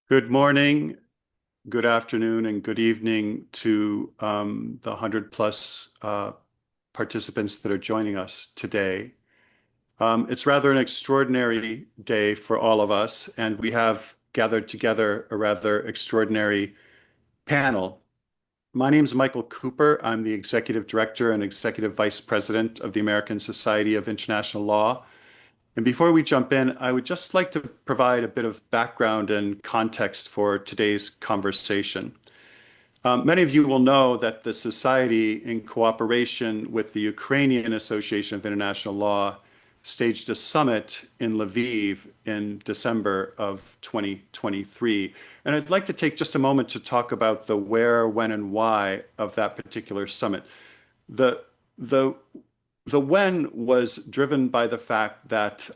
Good morning, good afternoon, and good evening to the 100 plus participants that are joining us today. It's rather an extraordinary day for all of us, and we have gathered together a rather extraordinary panel. My name is Michael Cooper. I'm the Executive Director and Executive Vice President of the American Society of International Law. And before we jump in, I would just like to provide a bit of background and context for today's conversation. Many of you will know that the Society, in cooperation with the Ukrainian Association of International Law, staged a summit in Lviv in December of 2023. And I'd like to take just a moment to talk about the where, when, and why of that particular summit. The, the the when was driven by the fact that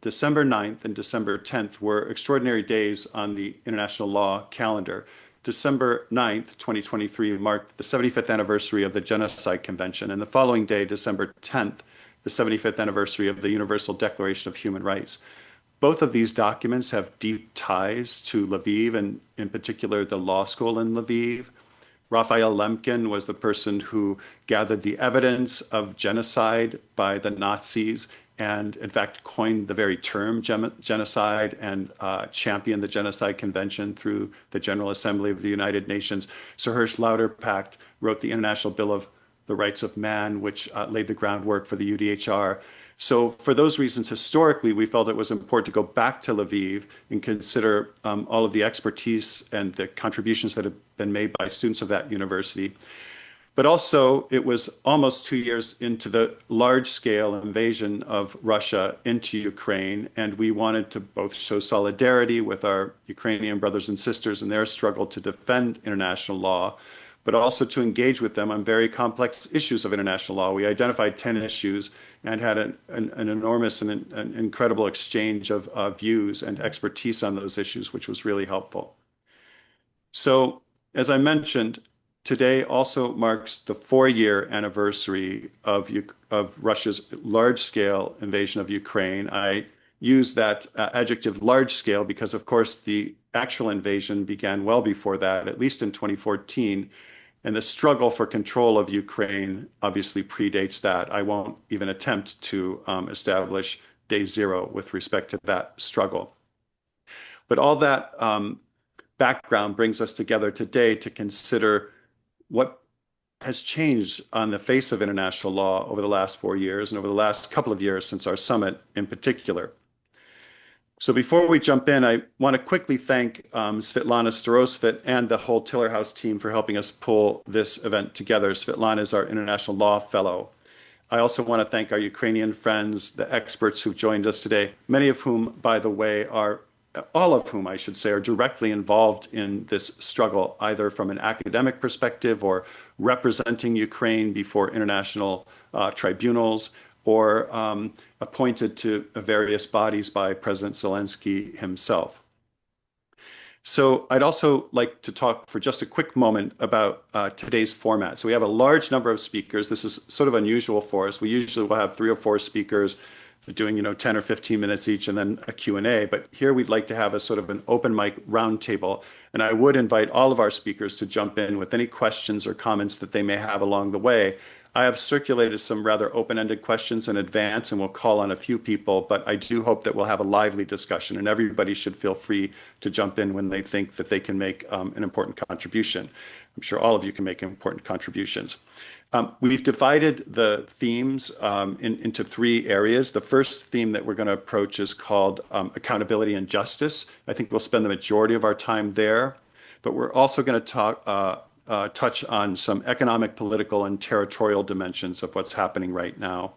December 9th and December 10th were extraordinary days on the international law calendar. December 9th, 2023, marked the 75th anniversary of the Genocide Convention, and the following day, December 10th, the 75th anniversary of the Universal Declaration of Human Rights. Both of these documents have deep ties to Lviv, and in particular, the law school in Lviv. Raphael Lemkin was the person who gathered the evidence of genocide by the Nazis and, in fact, coined the very term genocide and championed the Genocide Convention through the General Assembly of the United Nations. Sir Hersh Lauderpact wrote the International Bill of the Rights of Man, which laid the groundwork for the UDHR. So for those reasons, historically, we felt it was important to go back to Lviv and consider all of the expertise and the contributions that have been made by students of that university. But also, it was almost 2 years into the large-scale invasion of Russia into Ukraine, and we wanted to both show solidarity with our Ukrainian brothers and sisters in their struggle to defend international law, but also to engage with them on very complex issues of international law. We identified 10 issues and had an enormous and an incredible exchange of views and expertise on those issues, which was really helpful. So, as I mentioned, today also marks the 4-year anniversary of Russia's large-scale invasion of Ukraine. I use that adjective large scale because, of course, the actual invasion began well before that, at least in 2014. And the struggle for control of Ukraine obviously predates that. I won't even attempt to establish day zero with respect to that struggle. But all that background brings us together today to consider what has changed on the face of international law over the last 4 years and over the last couple of years since our summit in particular. So before we jump in, I want to quickly thank Svetlana Starosvit and the whole Tiller House team for helping us pull this event together. Svetlana is our International Law Fellow. I also want to thank our Ukrainian friends, the experts who've joined us today, many of whom, by the way, all of whom, I should say, are directly involved in this struggle, either from an academic perspective or representing Ukraine before international tribunals, or appointed to various bodies by President Zelensky himself. So I'd also like to talk for just a quick moment about today's format. So we have a large number of speakers. This is sort of unusual for us. We usually will have 3 or 4 speakers doing 10 or 15 minutes each and then a Q&A. But here we'd like to have a sort of an open mic roundtable. And I would invite all of our speakers to jump in with any questions or comments that they may have along the way. I have circulated some rather open-ended questions in advance, and we'll call on a few people, but I do hope that we'll have a lively discussion, and everybody should feel free to jump in when they think that they can make an important contribution. I'm sure all of you can make important contributions. We've divided the themes into 3 areas. The first theme that we're going to approach is called accountability and justice. I think we'll spend the majority of our time there, but we're also going to touch on some economic, political, and territorial dimensions of what's happening right now.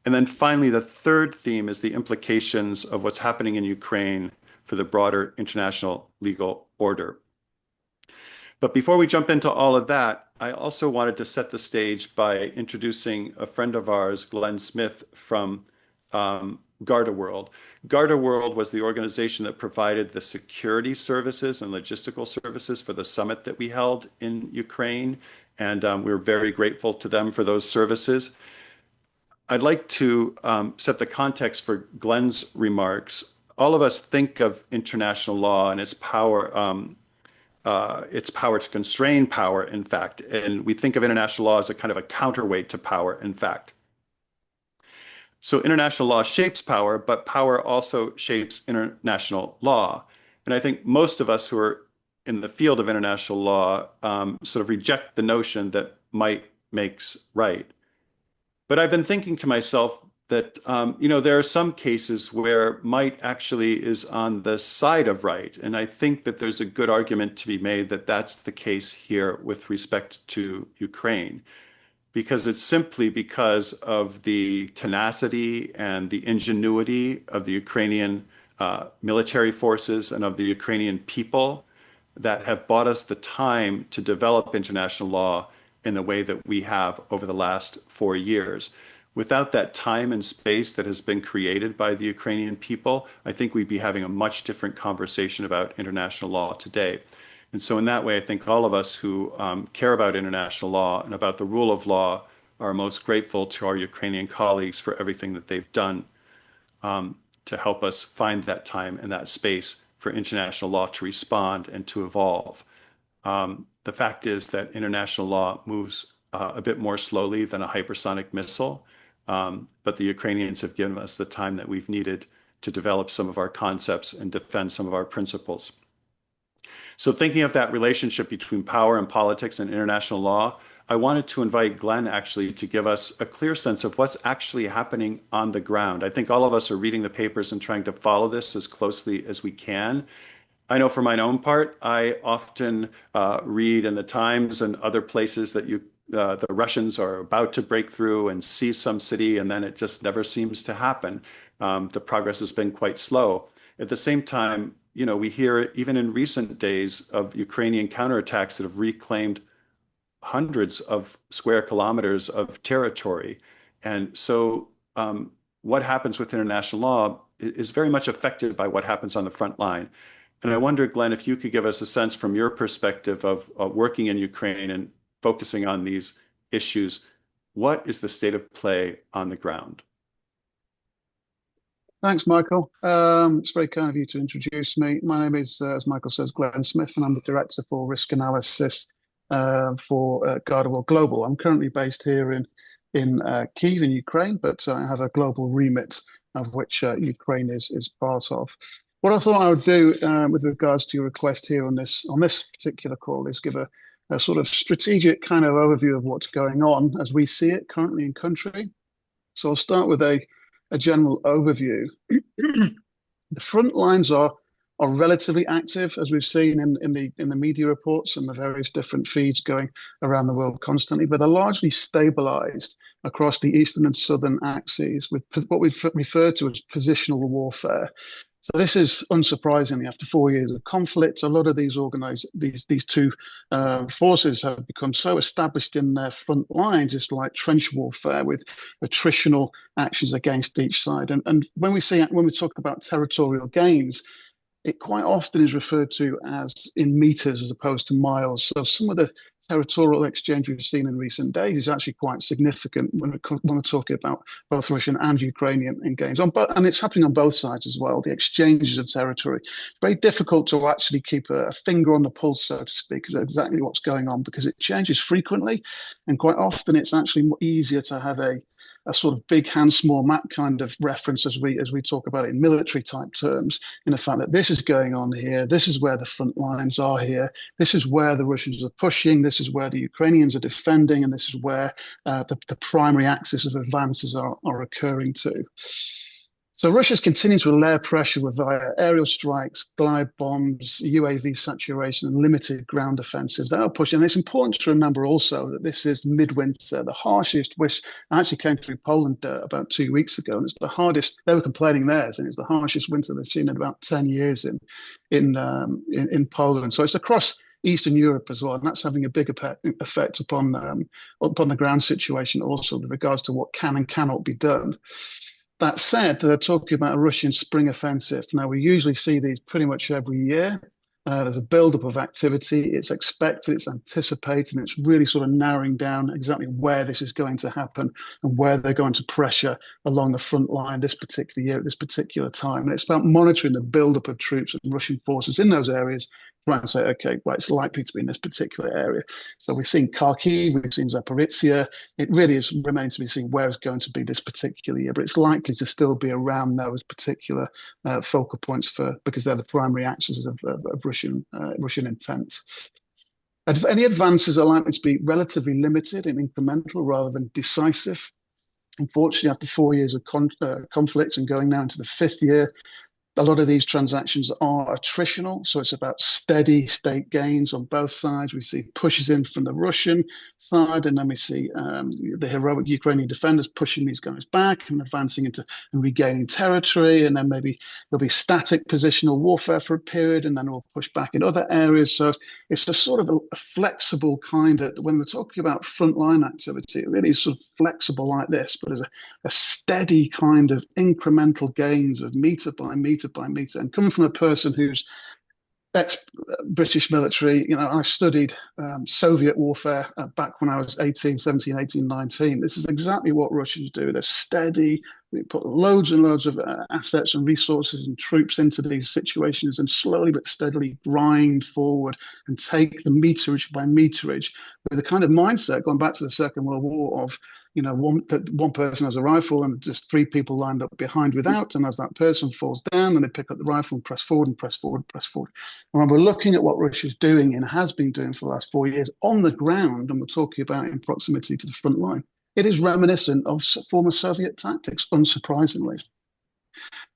And then finally, the third theme is the implications of what's happening in Ukraine for the broader international legal order. But before we jump into all of that, I also wanted to set the stage by introducing a friend of ours, Glenn Smith from Garda World. Garda World was the organization that provided the security services and logistical services for the summit that we held in Ukraine, and we're very grateful to them for those services. I'd like to set the context for Glenn's remarks all of us think of international law and its power to constrain power, in fact, and we think of international law as a kind of a counterweight to power, in fact. So international law shapes power, but power also shapes international law. And I think most of us who are in the field of international law sort of reject the notion that might makes right. But I've been thinking to myself that, there are some cases where might actually is on the side of right. And I think that there's a good argument to be made that that's the case here with respect to Ukraine, because it's simply because of the tenacity and the ingenuity of the Ukrainian military forces and of the Ukrainian people that have bought us the time to develop international law in the way that we have over the last 4 years. Without that time and space that has been created by the Ukrainian people, I think we'd be having a much different conversation about international law today. And so in that way, I think all of us who care about international law and about the rule of law are most grateful to our Ukrainian colleagues for everything that they've done to help us find that time and that space for international law to respond and to evolve. The fact is that international law moves a bit more slowly than a hypersonic missile, but the Ukrainians have given us the time that we've needed to develop some of our concepts and defend some of our principles. So thinking of that relationship between power and politics and international law, I wanted to invite Glenn actually to give us a clear sense of what's actually happening on the ground. I think all of us are reading the papers and trying to follow this as closely as we can. I know for my own part, I often read in the Times and other places that the Russians are about to break through and seize some city, and then it just never seems to happen. The progress has been quite slow. At the same time, we hear even in recent days of Ukrainian counterattacks that have reclaimed hundreds of square kilometers of territory. And so what happens with international law is very much affected by what happens on the front line. And I wonder, Glenn, if you could give us a sense from your perspective of working in Ukraine and focusing on these issues, what is the state of play on the ground? Thanks, Michael. It's very kind of you to introduce me. My name is, as Michael says, Glenn Smith, and I'm the Director for Risk Analysis for Gardewell Global. I'm currently based here in Kyiv in Ukraine, but I have a global remit of which Ukraine is part of. What I thought I would do with regards to your request here on this particular call is give a sort of strategic kind of overview of what's going on as we see it currently in country. So I'll start with a general overview. The front lines are relatively active, as we've seen in the media reports and the various different feeds going around the world constantly, but they're largely stabilized across the eastern and southern axes with what we've referred to as positional warfare. So this is unsurprisingly after 4 years of conflict. A lot of these two forces have become so established in their front lines. It's like trench warfare with attritional actions against each side. And when we talk about territorial gains, it quite often is referred to as in meters as opposed to miles. So some of the territorial exchange we've seen in recent days is actually quite significant when we're talking about both Russian and Ukrainian gains. And it's happening on both sides as well, the exchanges of territory. It's very difficult to actually keep a finger on the pulse, so to speak, of exactly what's going on because it changes frequently. And quite often it's actually easier to have a sort of big hand, small map kind of reference as we talk about it in military type terms, in the fact that this is going on here, this is where the front lines are here, this is where the Russians are pushing, this is where the Ukrainians are defending, and this is where the primary axis of advances are occurring to. So Russia's continuing to layer pressure with via aerial strikes, glide bombs, UAV saturation, and limited ground offensives. They are pushing. And it's important to remember also that this is midwinter, the harshest, which actually came through Poland about 2 weeks ago. And it's the hardest, they were complaining theirs, and it's the harshest winter they've seen in about 10 years in Poland. So it's across Eastern Europe as well, and that's having a big effect upon the ground situation also with regards to what can and cannot be done. That said, they're talking about a Russian spring offensive. Now, we usually see these pretty much every year. There's a buildup of activity. It's expected, it's anticipated, and it's really sort of narrowing down exactly where this is going to happen and where they're going to pressure along the front line this particular year at this particular time. And it's about monitoring the buildup of troops and Russian forces in those areas, trying to say, okay, well, it's likely to be in this particular area. So we've seen Kharkiv, we've seen Zaporizhia. It really is remaining to be seen where it's going to be this particular year, but it's likely to still be around those particular focal points for because they're the primary axes of Russian intent. Any advances are likely to be relatively limited and incremental rather than decisive. Unfortunately, after 4 years of conflict and going now into the fifth year, a lot of these transactions are attritional, so it's about steady state gains on both sides. We see pushes in from the Russian side, and then we see the heroic Ukrainian defenders pushing these guys back and advancing into and regaining territory, and then maybe there'll be static positional warfare for a period, and then we'll push back in other areas. So it's a sort of a flexible kind of, when we're talking about frontline activity, it really is sort of flexible like this, but as a steady kind of incremental gains of meter by meter by meter. And coming from a person who's ex-British military, I studied Soviet warfare back when I was 18, 17, 18, 19. This is exactly what Russians do. They're steady. They put loads and loads of assets and resources and troops into these situations and slowly but steadily grind forward and take the meterage by meterage with the kind of mindset going back to the Second World War of, one person has a rifle and just three people lined up behind without, and as that person falls down, and they pick up the rifle and press forward and press forward and press forward. And when we're looking at what Russia's doing and has been doing for the last 4 years on the ground, and we're talking about in proximity to the front line, it is reminiscent of former Soviet tactics, unsurprisingly.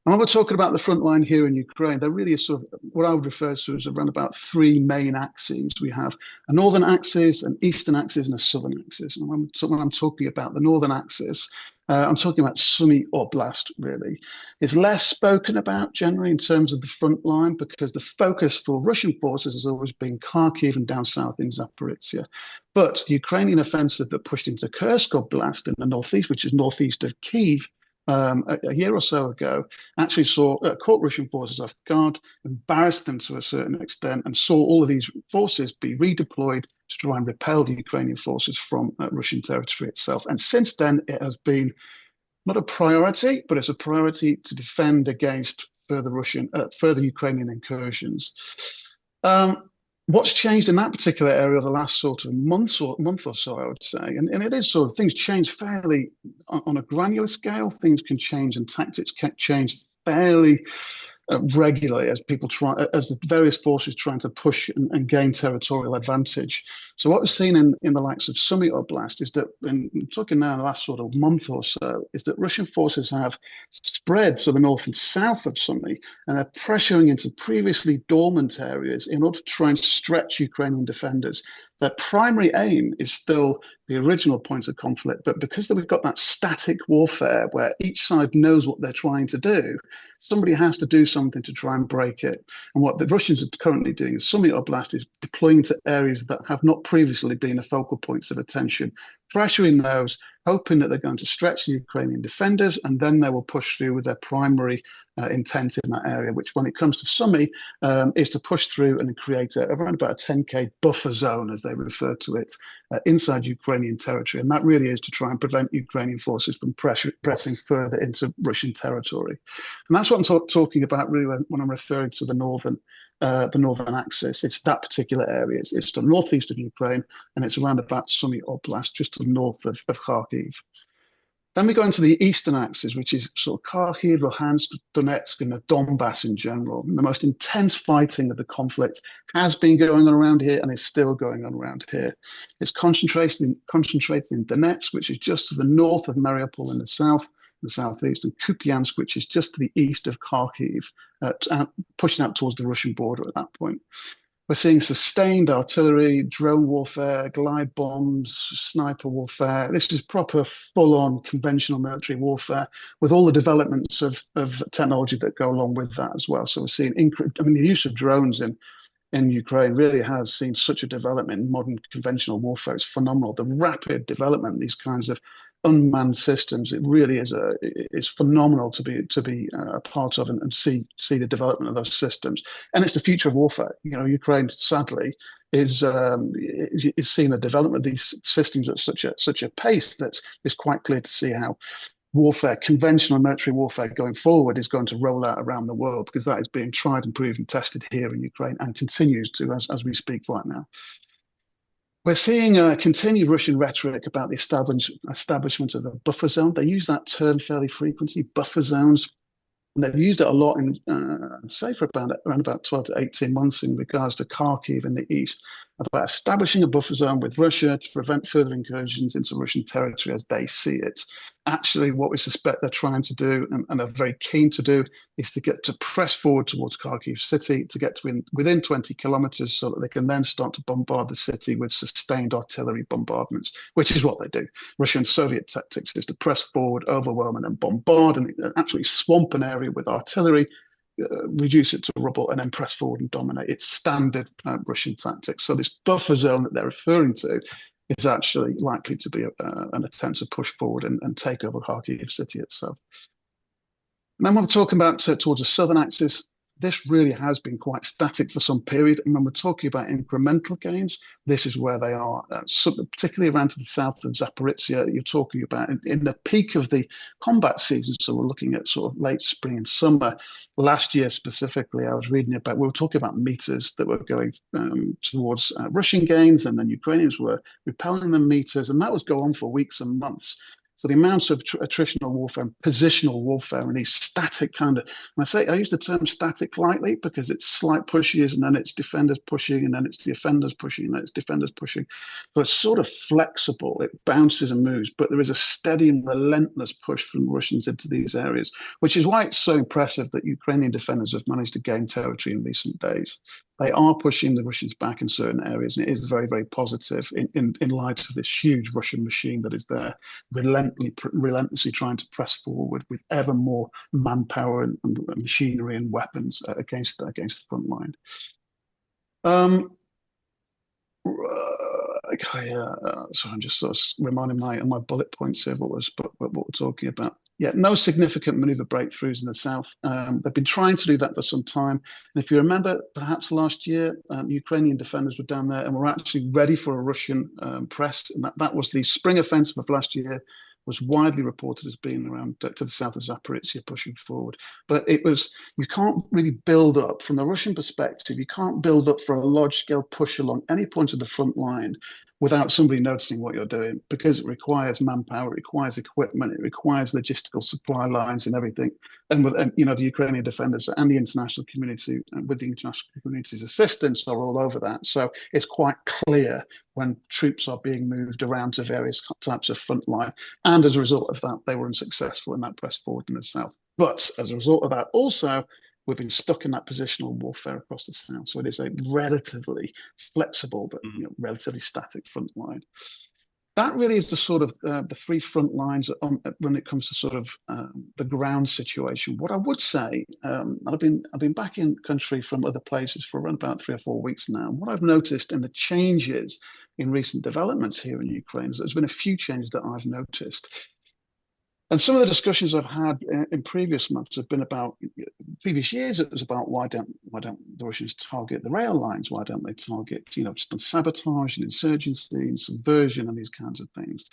And when we're talking about the front line here in Ukraine, there really is sort of what I would refer to as around about three main axes. We have a northern axis, an eastern axis, and a southern axis. And when I'm talking about the northern axis, I'm talking about Sumy Oblast, really. It's less spoken about generally in terms of the front line because the focus for Russian forces has always been Kharkiv and down south in Zaporizhia. But the Ukrainian offensive that pushed into Kursk Oblast in the northeast, which is northeast of Kyiv, a year or so ago, actually caught Russian forces off guard, embarrassed them to a certain extent, and saw all of these forces be redeployed to try and repel the Ukrainian forces from Russian territory itself. And since then, it has been not a priority, but it's a priority to defend against further Ukrainian incursions. What's changed in that particular area the last sort of month or so, I would say, and it is sort of things change fairly on a granular scale. Things can change and tactics can change fairly regularly as the various forces trying to push and gain territorial advantage. So what we've seen in the likes of Sumy Oblast is that, in talking now in the last sort of month or so, is that Russian forces have spread to the north and south of Sumy, and they're pressuring into previously dormant areas in order to try and stretch Ukrainian defenders. Their primary aim is still the original point of conflict, but because we've got that static warfare where each side knows what they're trying to do, somebody has to do something to try and break it. And what the Russians are currently doing is Sumy Oblast is deploying to areas that have not previously been the focal points of attention, pressuring those, hoping that they're going to stretch the Ukrainian defenders, and then they will push through with their primary intent in that area, which when it comes to Sumy, is to push through and create around about a 10K buffer zone, as they refer to it, inside Ukrainian territory. And that really is to try and prevent Ukrainian forces from pressing further into Russian territory. And that's what I'm talking about really when I'm referring to the northern axis. It's that particular area. It's the northeast of Ukraine, and it's around about Sumy Oblast, just to the north of Kharkiv. Then we go into the eastern axis, which is sort of Kharkiv, Luhansk, Donetsk, and the Donbass in general. And the most intense fighting of the conflict has been going on around here and is still going on around here. It's concentrated in Donetsk, which is just to the north of Mariupol in the southeast, and Kupiansk, which is just to the east of Kharkiv, pushing out towards the Russian border at that point. We're seeing sustained artillery, drone warfare, glide bombs, sniper warfare. This is proper full-on conventional military warfare with all the developments of technology that go along with that as well. So we're seeing, the use of drones in Ukraine really has seen such a development in modern conventional warfare. It's phenomenal. The rapid development, these kinds of unmanned systems. It really is phenomenal to be a part of and see the development of those systems. And it's the future of warfare. Ukraine sadly is seeing the development of these systems at such a pace that it's quite clear to see how warfare, conventional military warfare going forward is going to roll out around the world, because that is being tried and proven, tested here in Ukraine, and continues to as we speak right now. We're seeing a continued Russian rhetoric about the establishment of a buffer zone. They use that term fairly frequently, buffer zones. And they've used it a lot I'd say for around about 12 to 18 months in regards to Kharkiv in the east, about establishing a buffer zone with Russia to prevent further incursions into Russian territory as they see it. Actually, what we suspect they're trying to do, and are very keen to do, is to press forward towards Kharkiv city, to get to within 20 kilometers, so that they can then start to bombard the city with sustained artillery bombardments, which is what they do. Russian Soviet tactics is to press forward, overwhelm, and then bombard and actually swamp an area with artillery, reduce it to rubble, and then press forward and dominate. It's standard Russian tactics. So this buffer zone that they're referring to is actually likely to be an attempt to push forward and take over Kharkiv city itself. And then when we're talking about towards the southern axis, this really has been quite static for some period. And when we're talking about incremental gains, this is where they are, particularly around to the south of Zaporizhia. You're talking about in the peak of the combat season. So we're looking at sort of late spring and summer. Last year specifically, I was reading about, we were talking about meters that were going towards Russian gains, and then Ukrainians were repelling the meters, and that was go on for weeks and months. So the amounts of attritional warfare and positional warfare and these static kind of, and I use the term static lightly because it's slight pushes, and then it's defenders pushing, and then it's the offenders pushing, and then it's defenders pushing. So it's sort of flexible. It bounces and moves, but there is a steady and relentless push from Russians into these areas, which is why it's so impressive that Ukrainian defenders have managed to gain territory in recent days. They are pushing the Russians back in certain areas, and it is very, very positive in light of this huge Russian machine that is there, relentlessly trying to press forward with ever more manpower and machinery and weapons against the front line. So I'm just sort of reminding my bullet points here, what we're talking about. Yeah, no significant maneuver breakthroughs in the south. They've been trying to do that for some time. And if you remember, perhaps last year, Ukrainian defenders were down there and were actually ready for a Russian press. And that was the spring offensive of last year, was widely reported as being around to the south of Zaporizhia, pushing forward. But you can't really build up, from the Russian perspective, you can't build up for a large-scale push along any point of the front line without somebody noticing what you're doing, because it requires manpower, it requires equipment, it requires logistical supply lines and everything. And the Ukrainian defenders and the international community, with the international community's assistance, are all over that. So it's quite clear when troops are being moved around to various types of front line. And as a result of that, they were unsuccessful in that press forward in the south. But as a result of that, also, we've been stuck in that positional warfare across the south. So it is a relatively flexible, but relatively static front line. That really is the sort of the three front lines when it comes to sort of the ground situation. What I would say, I've been back in country from other places for around about 3 or 4 weeks now. What I've noticed in the changes in recent developments here in Ukraine is there's been a few changes that I've noticed. And some of the discussions I've had in previous months have been about previous years. It was about why don't the Russians target the rail lines? Why don't they target just on sabotage and insurgency and subversion and these kinds of things?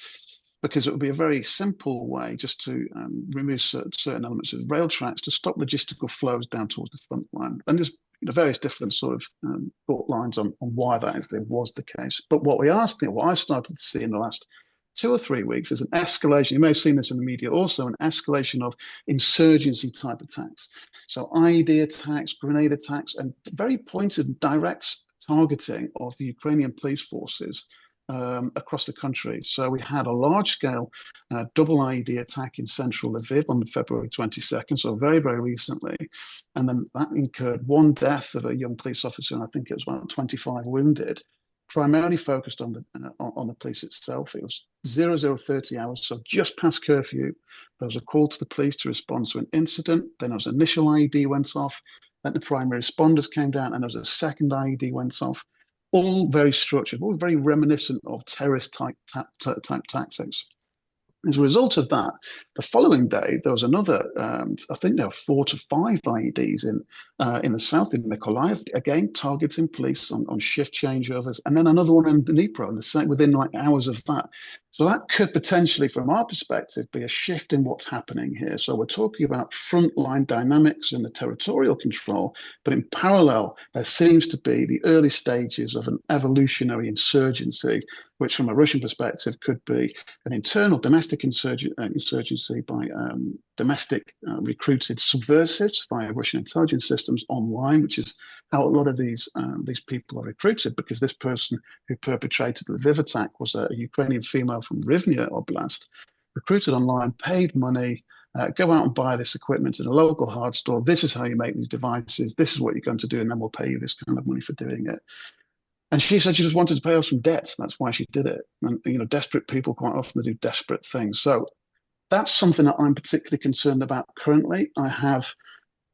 Because it would be a very simple way just to remove certain elements of rail tracks to stop logistical flows down towards the front line. And there's various different sort of thought lines on why that was the case. But what I started to see in the last 2 or 3 weeks is an escalation. You may have seen this in the media also, an escalation of insurgency type attacks. So IED attacks, grenade attacks, and very pointed direct targeting of the Ukrainian police forces across the country. So we had a large scale double IED attack in central Lviv on February 22nd, so very, very recently. And then that incurred 1 death of a young police officer, and I think it was about 25 wounded, primarily focused on the police itself. It was 0030 hours, so just past curfew. There was a call to the police to respond to an incident. Then there was initial IED went off. Then the primary responders came down, and there was a second IED went off. All very structured, all very reminiscent of terrorist type tactics. As a result of that, the following day there was another. I think there were 4 to 5 IEDs in the south in Mykolaiv, again targeting police on shift changeovers, and then another one in Dnipro, and the same within like hours of that. So that could potentially, from our perspective, be a shift in what's happening here. So we're talking about frontline dynamics in the territorial control, but in parallel, there seems to be the early stages of an evolutionary insurgency, which, from a Russian perspective, could be an internal domestic insurgency by domestic recruited subversives via Russian intelligence systems online, which is how a lot of these people are recruited. Because this person who perpetrated the Lviv attack was a Ukrainian female from Rivne Oblast, recruited online, paid money. Go out and buy this equipment in a local hard store. This is how you make these devices. This is what you're going to do, and then we'll pay you this kind of money for doing it. And she said she just wanted to pay off some debts. That's why she did it. And desperate people quite often do desperate things. So that's something that I'm particularly concerned about currently. I have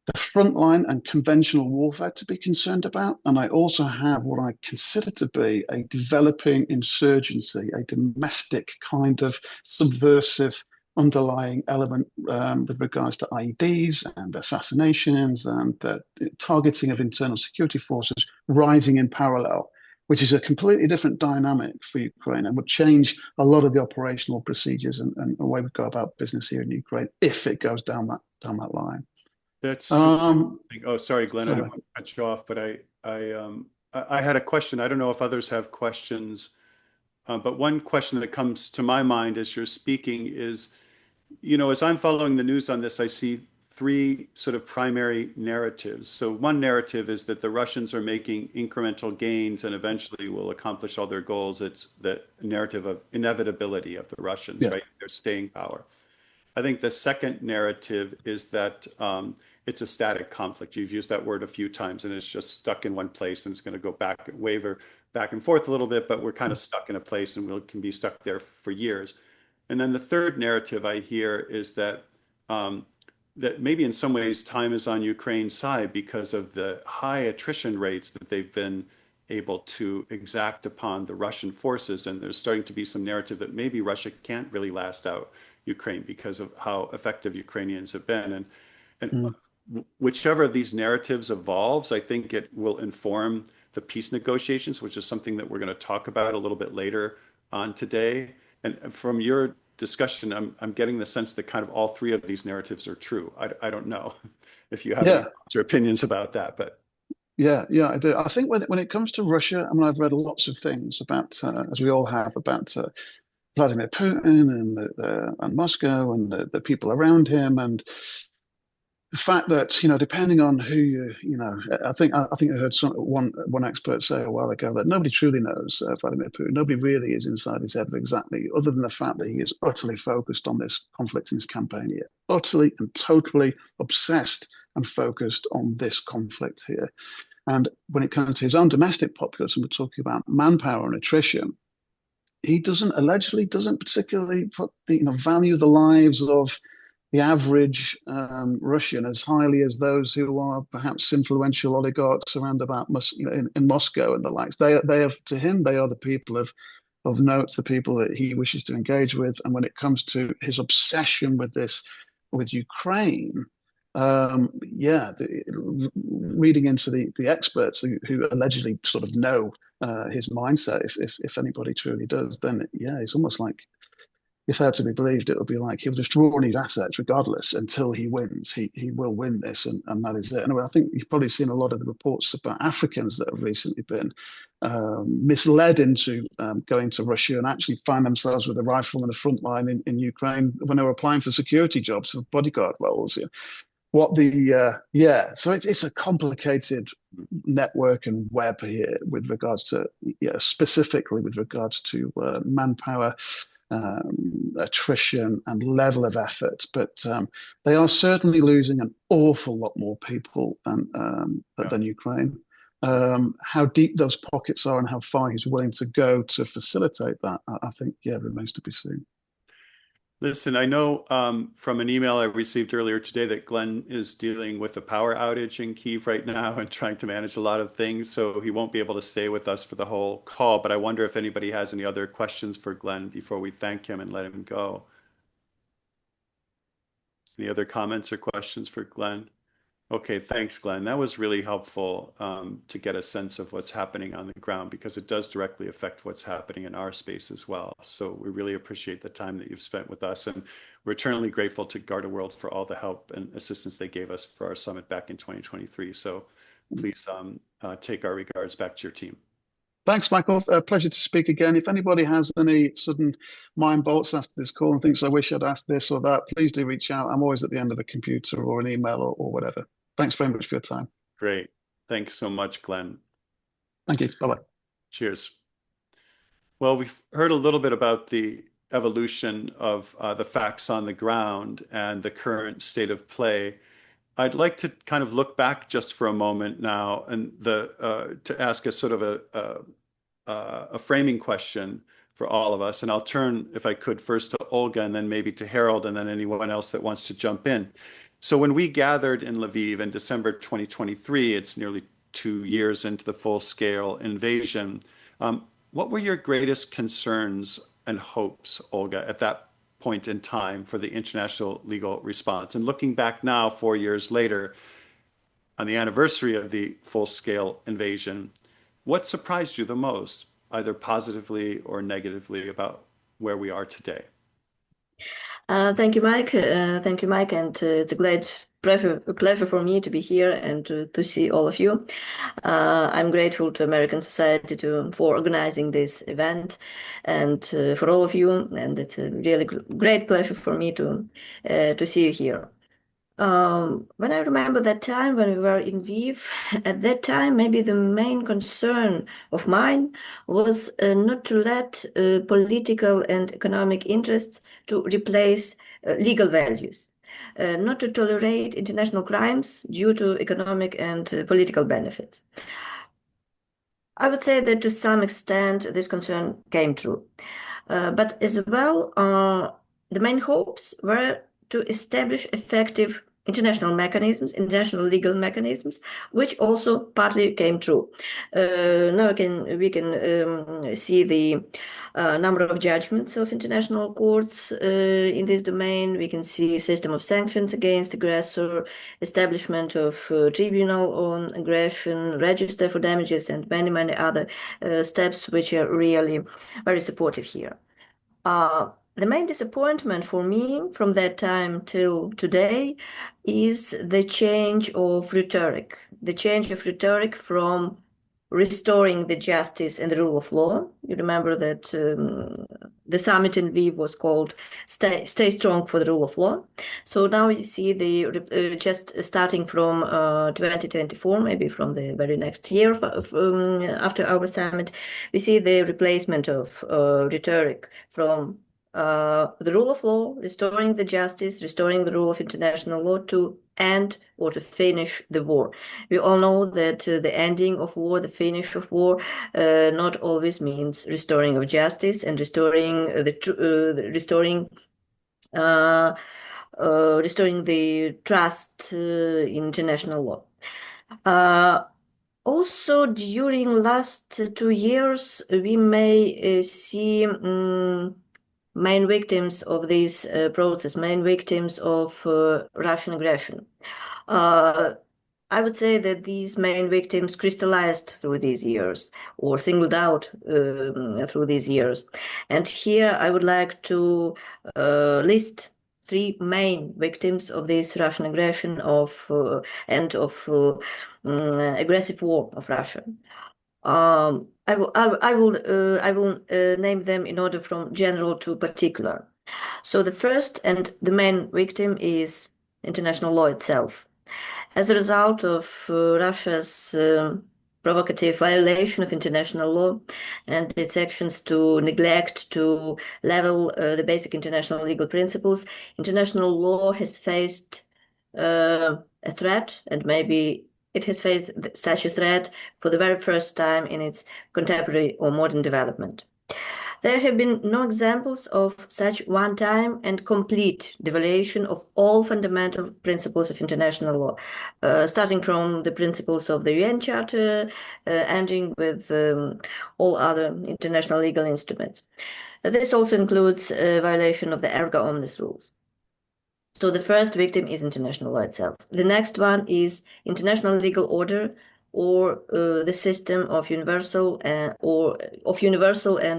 the frontline and conventional warfare to be concerned about, and I also have what I consider to be a developing insurgency, a domestic kind of subversive underlying element with regards to IEDs and assassinations and the targeting of internal security forces rising in parallel, which is a completely different dynamic for Ukraine and would change a lot of the operational procedures and the way we go about business here in Ukraine if it goes down that line. That's Um, oh, sorry, Glenn, I don't sorry. want to cut you off, but I had a question. I don't know if others have questions, but one question that comes to my mind as you're speaking is, as I'm following the news on this, I see three sort of primary narratives. So one narrative is that the Russians are making incremental gains and eventually will accomplish all their goals. It's the narrative of inevitability of the Russians, Yeah, right? Their staying power. I think the second narrative is that it's a static conflict. You've used that word a few times, and it's just stuck in one place, and it's going to go back, waver back and forth a little bit, but we're kind of stuck in a place, and we can be stuck there for years. And then the third narrative I hear is that maybe in some ways time is on Ukraine's side because of the high attrition rates that they've been able to exact upon the Russian forces, and there's starting to be some narrative that maybe Russia can't really last out Ukraine because of how effective Ukrainians have been. And mm, whichever of these narratives evolves, I think it will inform the peace negotiations, which is something that we're going to talk about a little bit later on today. And from your discussion, I'm getting the sense that kind of all three of these narratives are true. I don't know if you have any yeah, thoughts or opinions about that, but yeah. I do. I think when it comes to Russia, I mean, I've read lots of things about, as we all have, about Vladimir Putin and and Moscow and the people around him, and the fact that depending on who I think I heard one expert say a while ago that nobody truly knows Vladimir Putin. Nobody really is inside his head exactly, other than the fact that he is utterly focused on this conflict in his campaign here, utterly and totally obsessed and focused on this conflict here. And when it comes to his own domestic populace, and we're talking about manpower and attrition, he allegedly doesn't particularly value the lives of the average Russian as highly as those who are perhaps influential oligarchs around about in Moscow and the likes. They have to him they are the people of note, the people that he wishes to engage with. And when it comes to his obsession with Ukraine, reading into the experts who allegedly sort of know his mindset, if anybody truly does, then yeah, it's almost like, if they're to be believed, it would be like he'll just draw on his assets regardless until he wins. He will win this, and that is it. Anyway, I think you've probably seen a lot of the reports about Africans that have recently been misled into going to Russia and actually find themselves with a rifle in the front line in Ukraine when they were applying for security jobs, for bodyguard roles. So it's a complicated network and web here with regards to specifically with regards to manpower, attrition, and level of effort. But they are certainly losing an awful lot more people yeah. than Ukraine. How deep those pockets are and how far he's willing to go to facilitate that, I think, remains to be seen. Listen, I know from an email I received earlier today that Glenn is dealing with a power outage in Kyiv right now and trying to manage a lot of things, so he won't be able to stay with us for the whole call. But I wonder if anybody has any other questions for Glenn before we thank him and let him go. Any other comments or questions for Glenn? Okay, thanks, Glenn. That was really helpful to get a sense of what's happening on the ground because it does directly affect what's happening in our space as well. So we really appreciate the time that you've spent with us, and we're eternally grateful to Garda World for all the help and assistance they gave us for our summit back in 2023. So please take our regards back to your team. Thanks, Michael. Pleasure to speak again. If anybody has any sudden mind bolts after this call and thinks I wish I'd asked this or that, please do reach out. I'm always at the end of a computer or an email or whatever. Thanks very much for your time. Great. Thanks so much, Glenn. Thank you. Bye-bye. Cheers. Well, we've heard a little bit about the evolution of the facts on the ground and the current state of play. I'd like to kind of look back just for a moment now and to ask a sort of a framing question for all of us. And I'll turn, if I could, first to Olga and then maybe to Harold and then anyone else that wants to jump in. So when we gathered in Lviv in December 2023, it's nearly 2 years into the full-scale invasion. What were your greatest concerns and hopes, Olga, at that point in time for the international legal response? And looking back now, 4 years later, on the anniversary of the full-scale invasion, what surprised you the most, either positively or negatively, about where we are today? Thank you, Mike. Thank you, Mike. And it's a great pleasure for me to be here and to see all of you. I'm grateful to American Society for organizing this event and for all of you. And it's a really great pleasure for me to see you here. When I remember that time when we were in Lviv, at that time, maybe the main concern of mine was not to let political and economic interests to replace legal values, not to tolerate international crimes due to economic and political benefits. I would say that to some extent this concern came true. But as well, the main hopes were to establish effective international mechanisms, international legal mechanisms, which also partly came true. Now we can see the number of judgments of international courts in this domain. We can see system of sanctions against aggressor, establishment of tribunal on aggression, register for damages, and many, many other steps which are really very supportive here. The main disappointment for me from that time till today is the change of rhetoric, from restoring the justice and the rule of law. You remember that the summit in Lviv was called Stay Strong for the Rule of Law. So now you see just starting from 2024, maybe from the very next year after our summit, we see the replacement of rhetoric from the rule of law, restoring the justice, restoring the rule of international law to end or to finish the war. We all know that the ending of war, the finish of war, not always means restoring of justice and restoring the trust in international law. Also, during last 2 years, we may see main victims of this process, main victims of Russian aggression. I would say that these main victims crystallized through these years or singled out through these years. And here I would like to list 3 main victims of this Russian aggression and of aggressive war of Russia. I will name them in order from general to particular. So the first and the main victim is international law itself. As a result of Russia's provocative violation of international law and its actions to neglect to level the basic international legal principles, international law has faced a threat, and maybe it has faced such a threat for the very first time in its contemporary or modern development. There have been no examples of such one-time and complete devaluation of all fundamental principles of international law, starting from the principles of the UN Charter, ending with all other international legal instruments. This also includes a violation of the erga omnes rules. So the first victim is international law itself. The next one is international legal order, or the system of universal and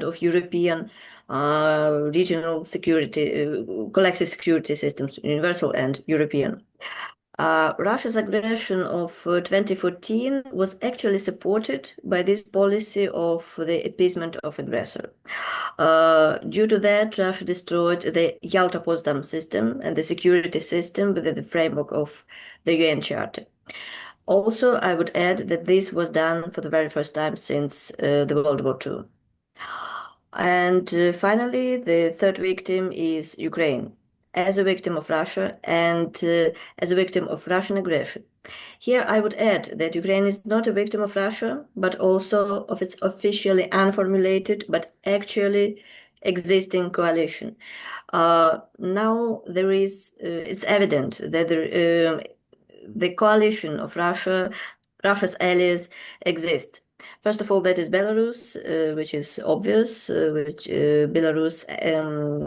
of European regional security, collective security systems, universal and European. Russia's aggression of 2014 was actually supported by this policy of the appeasement of aggressor. Due to that, Russia destroyed the Yalta-Potsdam system and the security system within the framework of the UN Charter. Also, I would add that this was done for the very first time since the World War II. And finally, the third victim is Ukraine, as a victim of Russia and as a victim of Russian aggression. Here, I would add that Ukraine is not a victim of Russia, but also of its officially unformulated but actually existing coalition. Now there is, it's evident that the coalition of Russia's allies exist. First of all, that is Belarus, which is obvious, which Belarus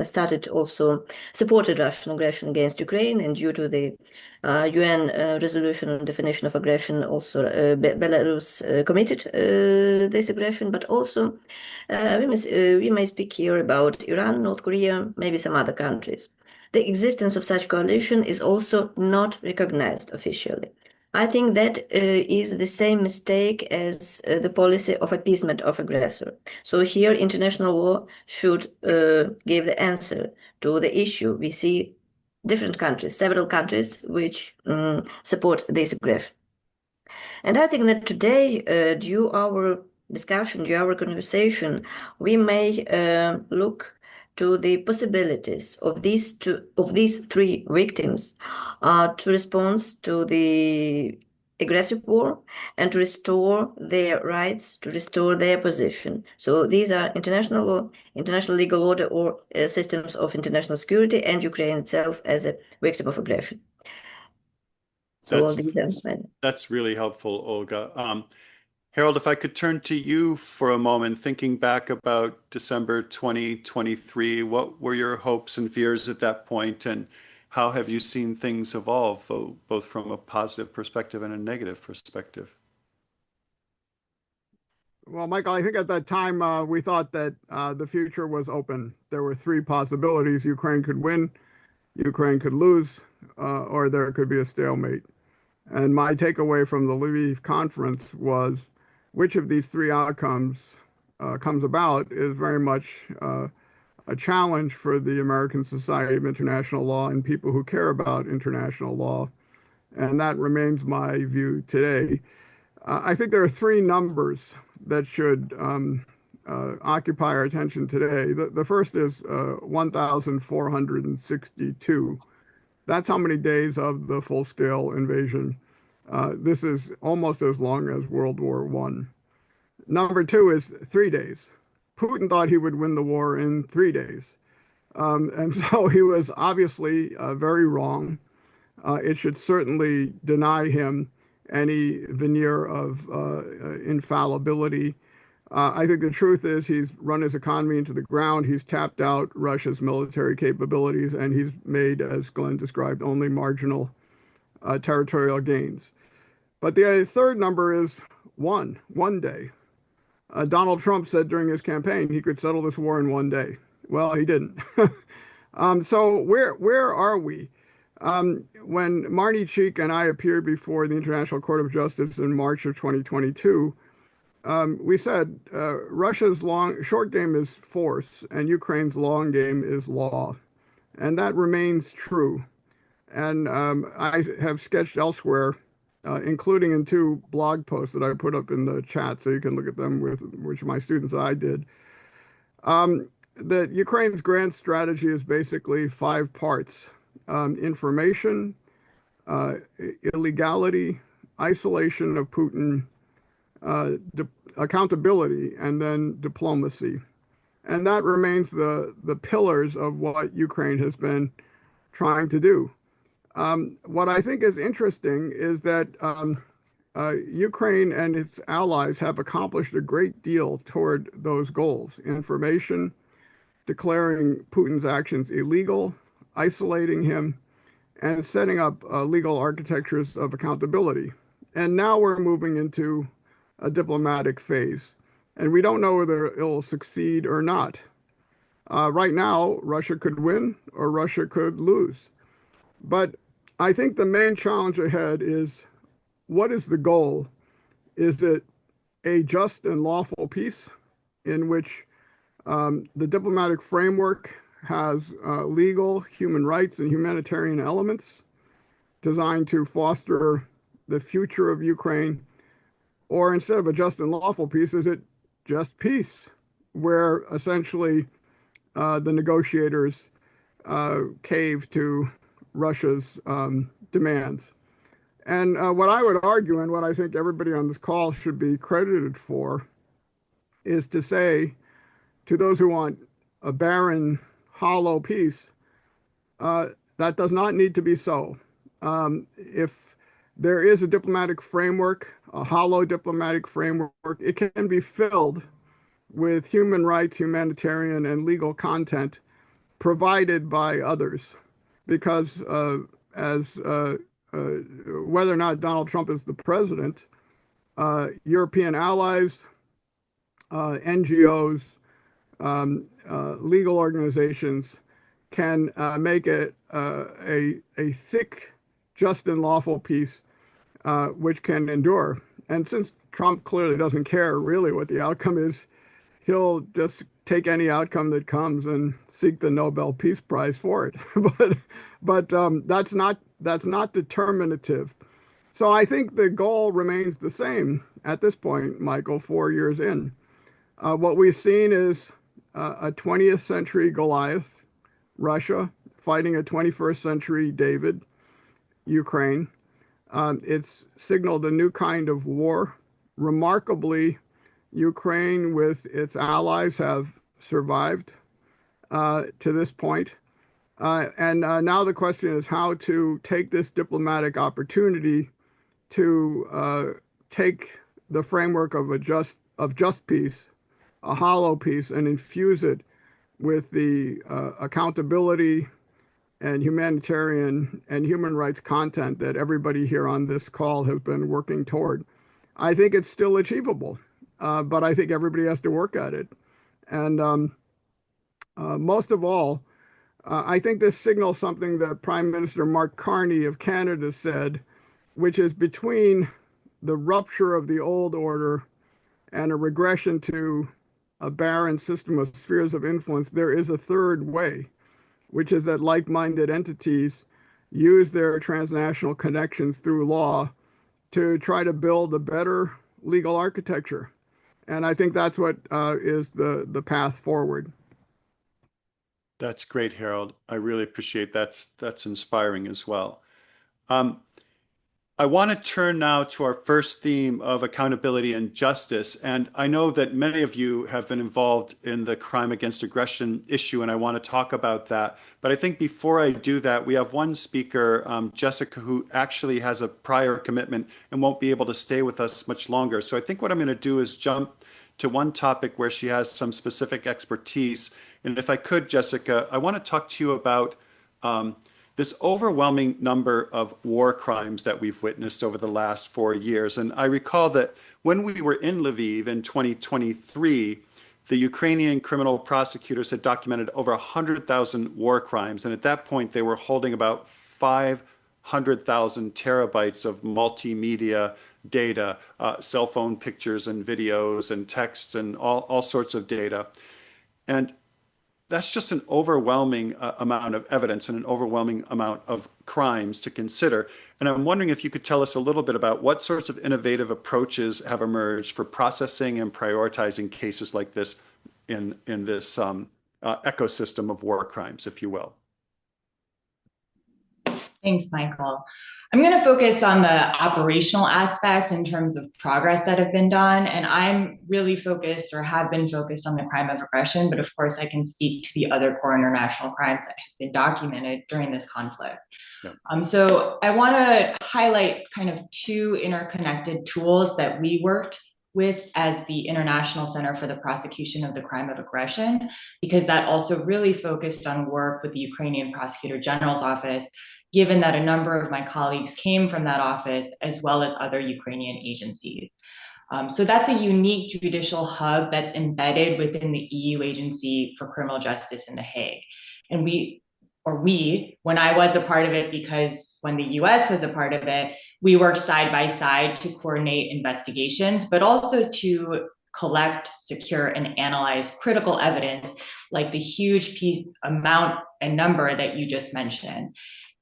started also supported Russian aggression against Ukraine, and due to the UN resolution on definition of aggression, also Belarus committed this aggression. But also, we may speak here about Iran, North Korea, maybe some other countries. The existence of such coalition is also not recognized officially. I think that is the same mistake as the policy of appeasement of aggressor. So here, international law should give the answer to the issue. We see different countries, several countries, which support this aggression. And I think that today, due our discussion, due our conversation, we may look to the possibilities of these three victims to respond to the aggressive war and to restore their rights, to restore their position. So these are international law, international legal order, or systems of international security, and Ukraine itself as a victim of aggression. So That's really helpful, Olga. Harold, if I could turn to you for a moment, thinking back about December 2023, what were your hopes and fears at that point, and how have you seen things evolve, both from a positive perspective and a negative perspective? Well, Michael, I think at that time we thought that the future was open. There were three possibilities: Ukraine could win, Ukraine could lose, or there could be a stalemate. And my takeaway from the Lviv conference was which of these three outcomes comes about is very much a challenge for the American Society of International Law and people who care about international law. And that remains my view today. I think there are three numbers that should occupy our attention today. The first is 1,462. That's how many days of the full-scale invasion. This is almost as long as World War I. Number two is 3 days. Putin thought he would win the war in 3 days. And so he was obviously very wrong. It should certainly deny him any veneer of infallibility. I think the truth is he's run his economy into the ground. He's tapped out Russia's military capabilities, and he's made, as Glenn described, only marginal territorial gains. But the third number is one day. Donald Trump said during his campaign he could settle this war in 1 day. Well, he didn't. So where are we? When Marney and I appeared before the International Court of Justice in March of 2022, we said Russia's short game is force and Ukraine's long game is law. And that remains true. And I have sketched elsewhere, including in 2 blog posts that I put up in the chat, so you can look at them, with which my students and I did, that Ukraine's grand strategy is basically 5 parts: information, illegality, isolation of Putin, accountability, and then diplomacy. And that remains the pillars of what Ukraine has been trying to do. What I think is interesting is that Ukraine and its allies have accomplished a great deal toward those goals: information, declaring Putin's actions illegal, isolating him, and setting up legal architectures of accountability. And now we're moving into a diplomatic phase. And we don't know whether it'll succeed or not. Right now, Russia could win or Russia could lose. But I think the main challenge ahead is, what is the goal? Is it a just and lawful peace in which the diplomatic framework has legal, human rights, and humanitarian elements designed to foster the future of Ukraine? Or instead of a just and lawful peace, is it just peace, where essentially the negotiators cave to Russia's demands? And what I would argue, and what I think everybody on this call should be credited for, is to say to those who want a barren, hollow peace, that does not need to be so. If there is a diplomatic framework, a hollow diplomatic framework, it can be filled with human rights, humanitarian, and legal content provided by others. Because whether or not Donald Trump is the president, European allies, NGOs, legal organizations can make it a thick, just and lawful peace which can endure. And since Trump clearly doesn't care really what the outcome is, he'll just take any outcome that comes and seek the Nobel Peace Prize for it. but that's not determinative. So I think the goal remains the same at this point, Michael, 4 years in. What we've seen is a 20th century Goliath, Russia, fighting a 21st century David, Ukraine. It's signaled a new kind of war. Remarkably, Ukraine with its allies have survived to this point. And now the question is how to take this diplomatic opportunity to take the framework of just peace, a hollow peace, and infuse it with the accountability and humanitarian and human rights content that everybody here on this call has been working toward. I think it's still achievable, but I think everybody has to work at it. And most of all, I think this signals something that Prime Minister Mark Carney of Canada said, which is between the rupture of the old order and a regression to a barren system of spheres of influence, there is a third way, which is that like-minded entities use their transnational connections through law to try to build a better legal architecture. And I think that's what is the path forward. That's great, Harold. I really appreciate that. That's inspiring as well. I want to turn now to our first theme of accountability and justice. And I know that many of you have been involved in the crime against aggression issue, and I want to talk about that. But I think before I do that, we have one speaker, Jessica, who actually has a prior commitment and won't be able to stay with us much longer. So I think what I'm going to do is jump to one topic where she has some specific expertise. And if I could, Jessica, I want to talk to you about this overwhelming number of war crimes that we've witnessed over the last 4 years. And I recall that when we were in Lviv in 2023, the Ukrainian criminal prosecutors had documented over 100,000 war crimes. And at that point, they were holding about 500,000 terabytes of multimedia data, cell phone pictures and videos and texts and all sorts of data. And that's just an overwhelming amount of evidence and an overwhelming amount of crimes to consider. And I'm wondering if you could tell us a little bit about what sorts of innovative approaches have emerged for processing and prioritizing cases like this in this ecosystem of war crimes, if you will. Thanks, Michael. I'm going to focus on the operational aspects in terms of progress that have been done. And I'm really focused or have been focused on the crime of aggression, but of course I can speak to the other core international crimes that have been documented during this conflict. Yeah. So I want to highlight kind of two interconnected tools that we worked with as the International Center for the Prosecution of the Crime of Aggression, because that also really focused on work with the Ukrainian Prosecutor General's office given that a number of my colleagues came from that office, as well as other Ukrainian agencies. So that's a unique judicial hub that's embedded within the EU Agency for Criminal Justice in The Hague. And when I was a part of it, because when the US was a part of it, we worked side by side to coordinate investigations, but also to collect, secure, and analyze critical evidence, like the huge amount and number that you just mentioned.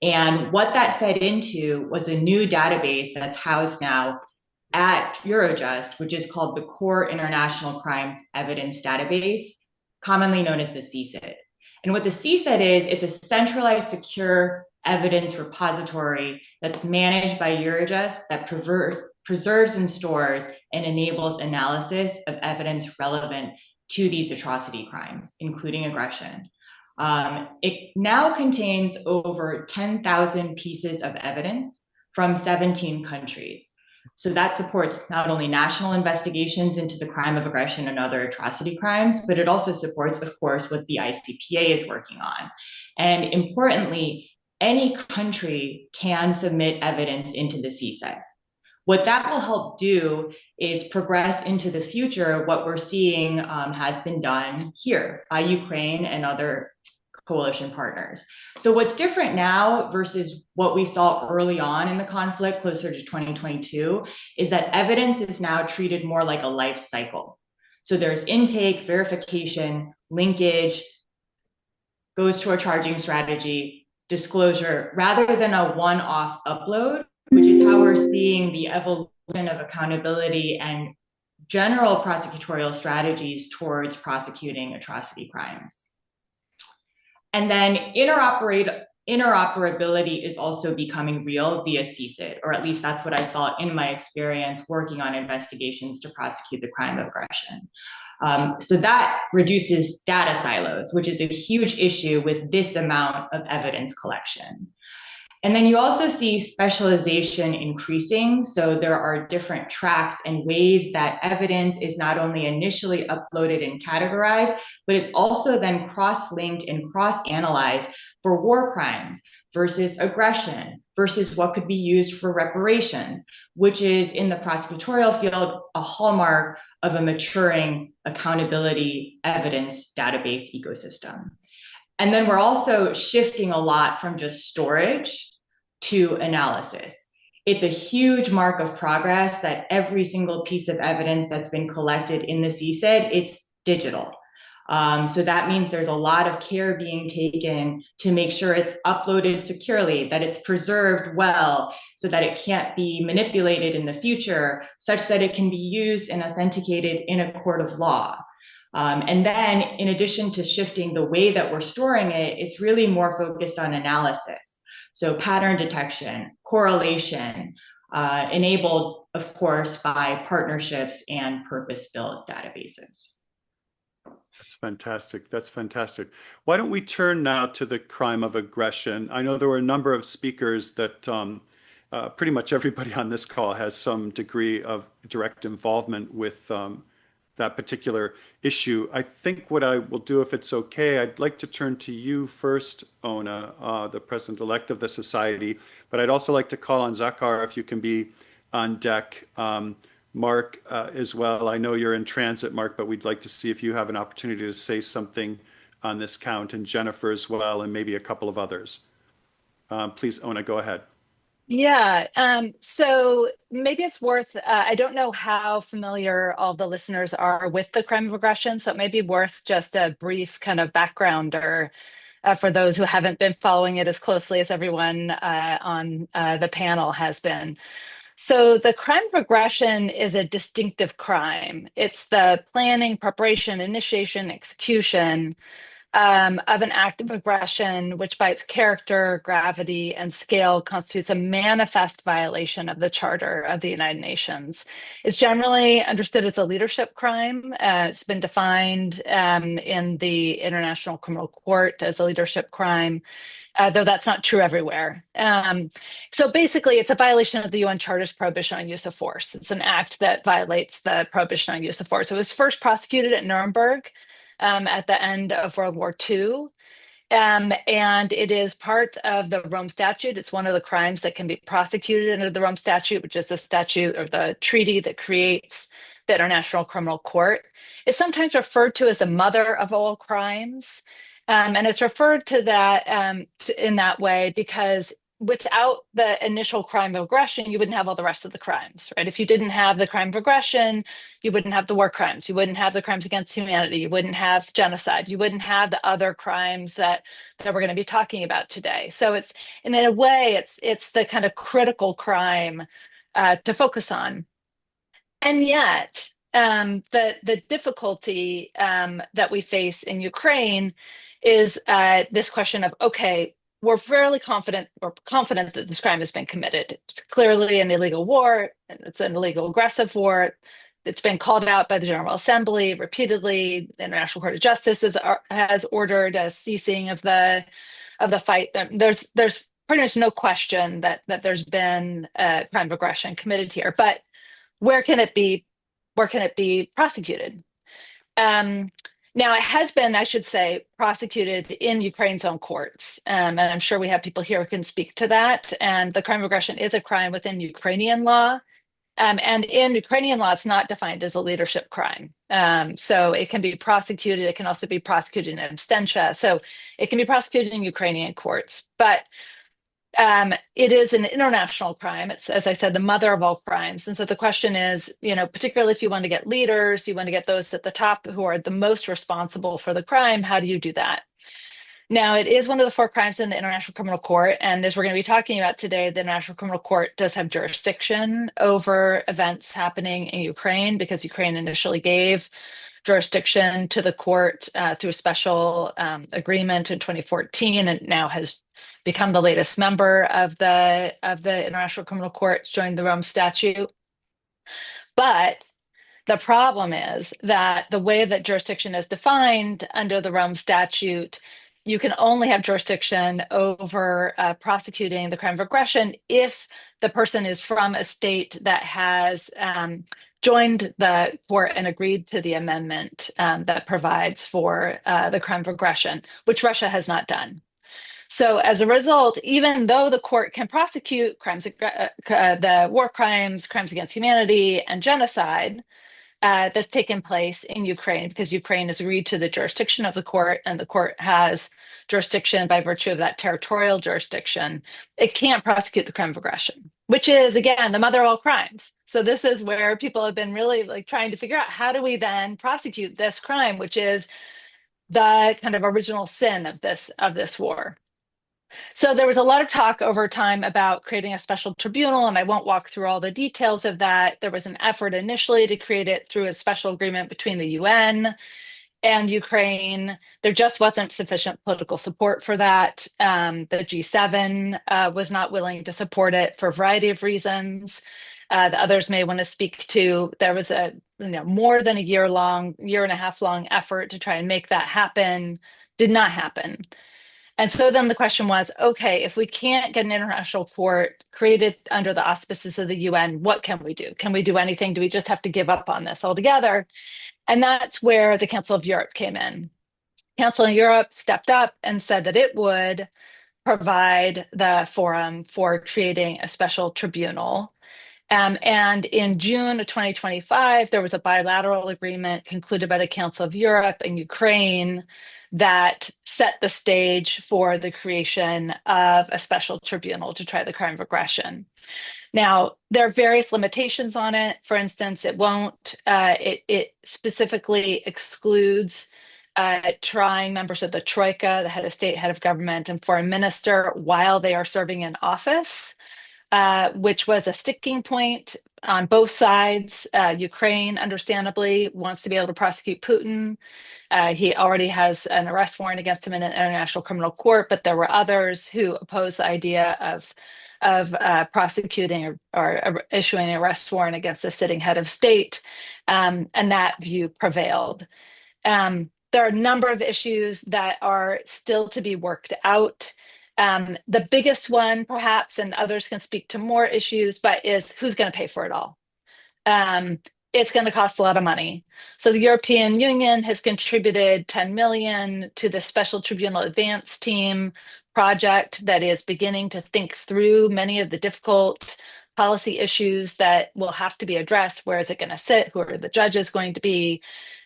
And what that fed into was a new database that's housed now at Eurojust, which is called the Core International Crimes Evidence Database, commonly known as the CSED. And what the CSED is, it's a centralized, secure evidence repository that's managed by Eurojust that preserves and stores and enables analysis of evidence relevant to these atrocity crimes, including aggression. It now contains over 10,000 pieces of evidence from 17 countries. So that supports not only national investigations into the crime of aggression and other atrocity crimes, but it also supports, of course, what the ICPA is working on. And importantly, any country can submit evidence into the CSED. What that will help do is progress into the future what we're seeing has been done here by Ukraine and other coalition partners. So what's different now versus what we saw early on in the conflict, closer to 2022, is that evidence is now treated more like a life cycle. So there's intake, verification, linkage, goes to a charging strategy, disclosure, rather than a one-off upload, which is how we're seeing the evolution of accountability and general prosecutorial strategies towards prosecuting atrocity crimes. And then interoperability is also becoming real via CSID, or at least that's what I saw in my experience working on investigations to prosecute the crime of aggression. So that reduces data silos, which is a huge issue with this amount of evidence collection. And then you also see specialization increasing. So there are different tracks and ways that evidence is not only initially uploaded and categorized, but it's also then cross-linked and cross-analyzed for war crimes versus aggression versus what could be used for reparations, which is in the prosecutorial field a hallmark of a maturing accountability evidence database ecosystem. And then we're also shifting a lot from just storage to analysis. It's a huge mark of progress that every single piece of evidence that's been collected in the CSED, it's digital. So that means there's a lot of care being taken to make sure it's uploaded securely, that it's preserved well, so that it can't be manipulated in the future, such that it can be used and authenticated in a court of law. And then in addition to shifting the way that we're storing it, it's really more focused on analysis. So pattern detection, correlation, enabled, of course, by partnerships and purpose-built databases. That's fantastic. That's fantastic. Why don't we turn now to the crime of aggression? I know there were a number of speakers that pretty much everybody on this call has some degree of direct involvement with that particular issue. I think what I will do, if it's okay, I'd like to turn to you first, Ona, the president-elect of the society, but I'd also like to call on Zakhar if you can be on deck. Mark as well. I know you're in transit, Mark, but we'd like to see if you have an opportunity to say something on this count, and Jennifer as well, and maybe a couple of others. Please, Ona, go ahead. Yeah, so maybe it's worth, I don't know how familiar all the listeners are with the crime of aggression, so it may be worth just a brief kind of background or for those who haven't been following it as closely as everyone on the panel has been. So the crime of aggression is a distinctive crime. It's the planning, preparation, initiation, execution of an act of aggression, which by its character, gravity, and scale constitutes a manifest violation of the Charter of the United Nations. It's generally understood as a leadership crime. It's been defined in the International Criminal Court as a leadership crime, though that's not true everywhere. So basically, it's a violation of the UN Charter's prohibition on use of force. It's an act that violates the prohibition on use of force. It was first prosecuted at Nuremberg at the end of World War II. And it is part of the Rome Statute. It's one of the crimes that can be prosecuted under the Rome Statute, which is the statute or the treaty that creates the International Criminal Court. It's sometimes referred to as the mother of all crimes. And it's referred to that in that way because without the initial crime of aggression, you wouldn't have all the rest of the crimes, right? If you didn't have the crime of aggression, you wouldn't have the war crimes, you wouldn't have the crimes against humanity, you wouldn't have genocide, you wouldn't have the other crimes that we're going to be talking about today. So it's, and in a way, it's the kind of critical crime to focus on. And yet, the difficulty that we face in Ukraine is this question of, okay, we're fairly confident that this crime has been committed. It's clearly an illegal war, and it's an illegal aggressive war. It's been called out by the General Assembly repeatedly. The International Court of Justice has ordered a ceasing of the fight. There's pretty much no question that there's been a crime of aggression committed here. But where can it be prosecuted? Now, it has been, I should say, prosecuted in Ukraine's own courts. And I'm sure we have people here who can speak to that. And the crime of aggression is a crime within Ukrainian law. And in Ukrainian law, it's not defined as a leadership crime. So it can be prosecuted. It can also be prosecuted in absentia. So it can be prosecuted in Ukrainian courts. But it is an international crime. It's, as I said, the mother of all crimes. And so the question is, particularly if you want to get leaders, you want to get those at the top who are the most responsible for the crime, how do you do that? Now, it is one of the 4 crimes in the International Criminal Court. And as we're going to be talking about today, the International Criminal Court does have jurisdiction over events happening in Ukraine because Ukraine initially gave jurisdiction to the court through a special agreement in 2014, and now has become the latest member of the International Criminal Court, joined the Rome Statute. But the problem is that the way that jurisdiction is defined under the Rome Statute, you can only have jurisdiction over prosecuting the crime of aggression if the person is from a state that has joined the court and agreed to the amendment that provides for the crime of aggression, which Russia has not done. So as a result, even though the court can prosecute crimes, the war crimes, crimes against humanity, and genocide that's taken place in Ukraine, because Ukraine has agreed to the jurisdiction of the court, and the court has jurisdiction by virtue of that territorial jurisdiction, it can't prosecute the crime of aggression, which is, again, the mother of all crimes. So this is where people have been really trying to figure out, how do we then prosecute this crime, which is the kind of original sin of this war. So there was a lot of talk over time about creating a special tribunal, and I won't walk through all the details of that. There was an effort initially to create it through a special agreement between the UN and Ukraine. There just wasn't sufficient political support for that. The G7 was not willing to support it for a variety of reasons. The others may want to speak to. There was a more than a year and a half long effort to try and make that happen. Did not happen. And so then the question was, okay, if we can't get an international court created under the auspices of the UN, what can we do? Can we do anything? Do we just have to give up on this altogether? And that's where the Council of Europe came in. Council of Europe stepped up and said that it would provide the forum for creating a special tribunal. And in June of 2025, there was a bilateral agreement concluded by the Council of Europe and Ukraine that set the stage for the creation of a special tribunal to try the crime of aggression. Now, there are various limitations on it. For instance, it specifically excludes trying members of the Troika, the head of state, head of government, and foreign minister while they are serving in office, which was a sticking point on both sides. Ukraine, understandably, wants to be able to prosecute Putin. He already has an arrest warrant against him in an international criminal court, but there were others who opposed the idea of prosecuting or issuing an arrest warrant against the sitting head of state, and that view prevailed. There are a number of issues that are still to be worked out. The biggest one, perhaps, and others can speak to more issues, but is who's going to pay for it all? it's going to cost a lot of money. So the European Union has contributed 10 million to the Special Tribunal Advance Team project that is beginning to think through many of the difficult policy issues that will have to be addressed. Where is it going to sit? Who are the judges going to be?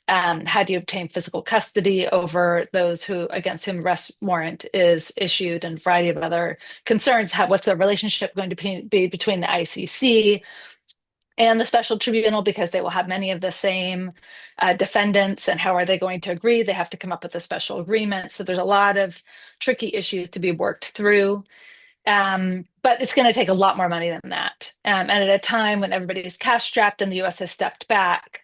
How do you obtain physical custody over those who against whom arrest warrant is issued, and a variety of other concerns? What's the relationship going to be between the ICC and the special tribunal, because they will have many of the same defendants, and how are they going to agree? They have to come up with a special agreement. So there's a lot of tricky issues to be worked through. But it's going to take a lot more money than that. And at a time when everybody is cash strapped and the US has stepped back,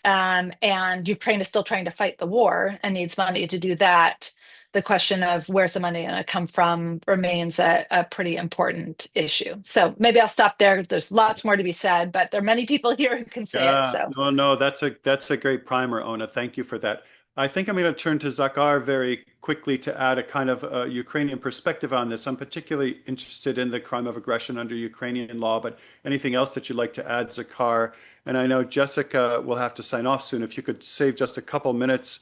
and Ukraine is still trying to fight the war and needs money to do that, the question of where's the money going to come from remains a pretty important issue. So maybe I'll stop there. There's lots more to be said, but there are many people here who can say it. So no, that's a great primer, Ona. Thank you for that. I think I'm going to turn to Zakhar very quickly to add a kind of Ukrainian perspective on this. I'm particularly interested in the crime of aggression under Ukrainian law, but anything else that you'd like to add, Zakhar? And I know Jessica will have to sign off soon. If you could save just a couple minutes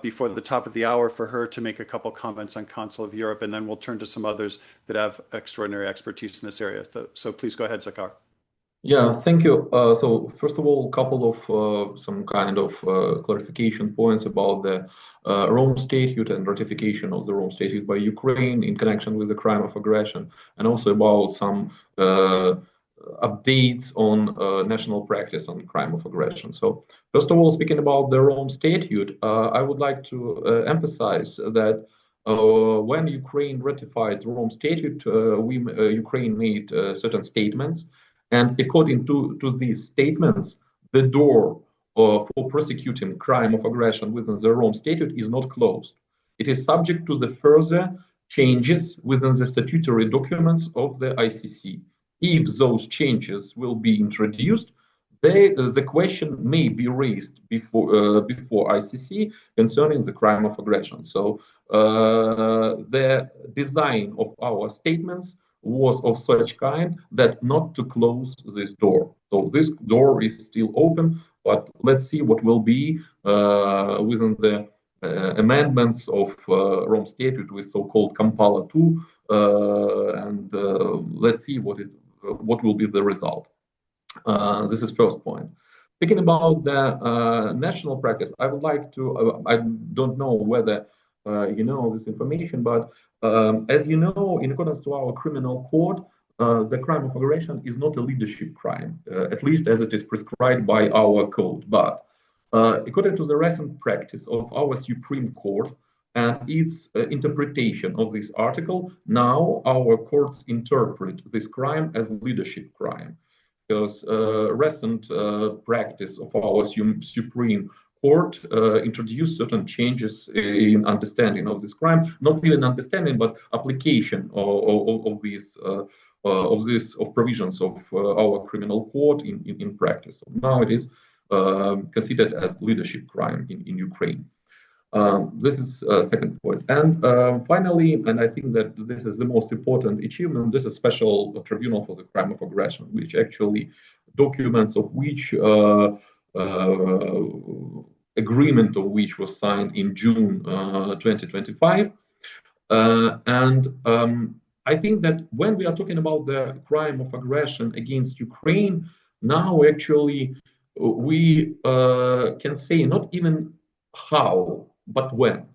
before the top of the hour for her to make a couple comments on Council of Europe, and then we'll turn to some others that have extraordinary expertise in this area. So please go ahead, Zakhar. Yeah, thank you. So first of all, a couple of some kind of clarification points about the Rome Statute and ratification of the Rome Statute by Ukraine in connection with the crime of aggression, and also about some updates on national practice on crime of aggression. So first of all, speaking about the Rome Statute, I would like to emphasize that when Ukraine ratified the Rome Statute, Ukraine made certain statements. And according to these statements, the door for prosecuting crime of aggression within the Rome Statute is not closed. It is subject to the further changes within the statutory documents of the ICC. If those changes will be introduced, the question may be raised before ICC concerning the crime of aggression. So the design of our statements was of such kind that not to close this door. So this door is still open, but let's see what will be within the amendments of Rome Statute with so-called Kampala II, and let's see what will be the result. This is first point. Speaking about the national practice, I would like to, I don't know whether you know this information, but as you know, in accordance to our criminal code, the crime of aggression is not a leadership crime, at least as it is prescribed by our code. But according to the recent practice of our Supreme Court and its interpretation of this article, now our courts interpret this crime as leadership crime. Because recent practice of our Supreme Court introduced certain changes in understanding of this crime, not even understanding, but application of these provisions of our criminal code in practice. So now it is considered as leadership crime in Ukraine. This is second point. And finally, and I think that this is the most important achievement, this is special tribunal for the crime of aggression, which actually documents of which agreement of which was signed in June 2025. I think that when we are talking about the crime of aggression against Ukraine, now actually we can say not even how, but when,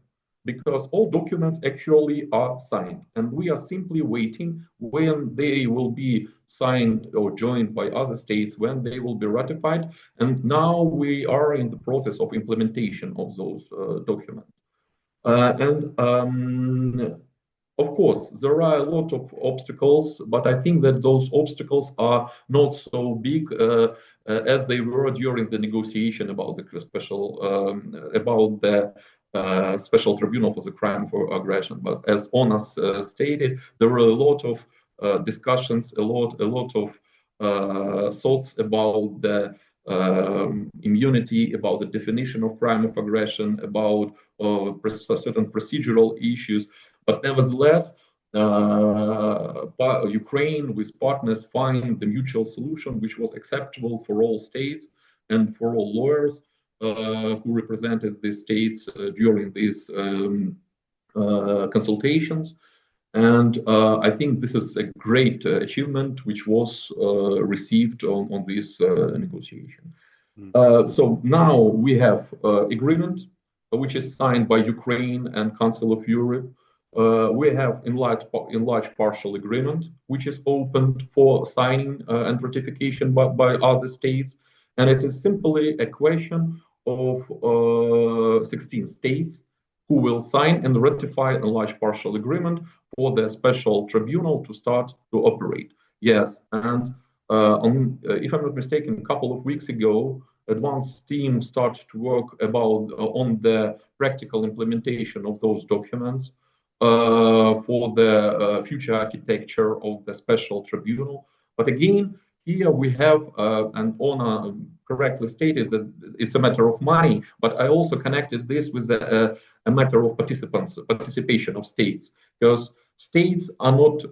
because all documents actually are signed, and we are simply waiting when they will be signed or joined by other states, when they will be ratified, and now we are in the process of implementation of those documents. Of course, there are a lot of obstacles, but I think that those obstacles are not so big as they were during the negotiation about the special tribunal for the crime for aggression. But as Ona stated, there were a lot of discussions, a lot of thoughts about the immunity, about the definition of crime of aggression, about certain procedural issues. But nevertheless, Ukraine with partners find the mutual solution which was acceptable for all states. and for all lawyers who represented the states during these consultations. And I think this is a great achievement which was received on this negotiation. So now we have agreement which is signed by Ukraine and Council of Europe. We have enlarged partial agreement, which is opened for signing and ratification by other states. And it is simply a question of 16 states who will sign and ratify an enlarged partial agreement for the special tribunal to start to operate. Yes, and if I'm not mistaken, a couple of weeks ago, advanced team started to work on the practical implementation of those documents for the future architecture of the special tribunal. But again, here we have, and Ona correctly stated that it's a matter of money, but I also connected this with a matter of participation of states, because states are not,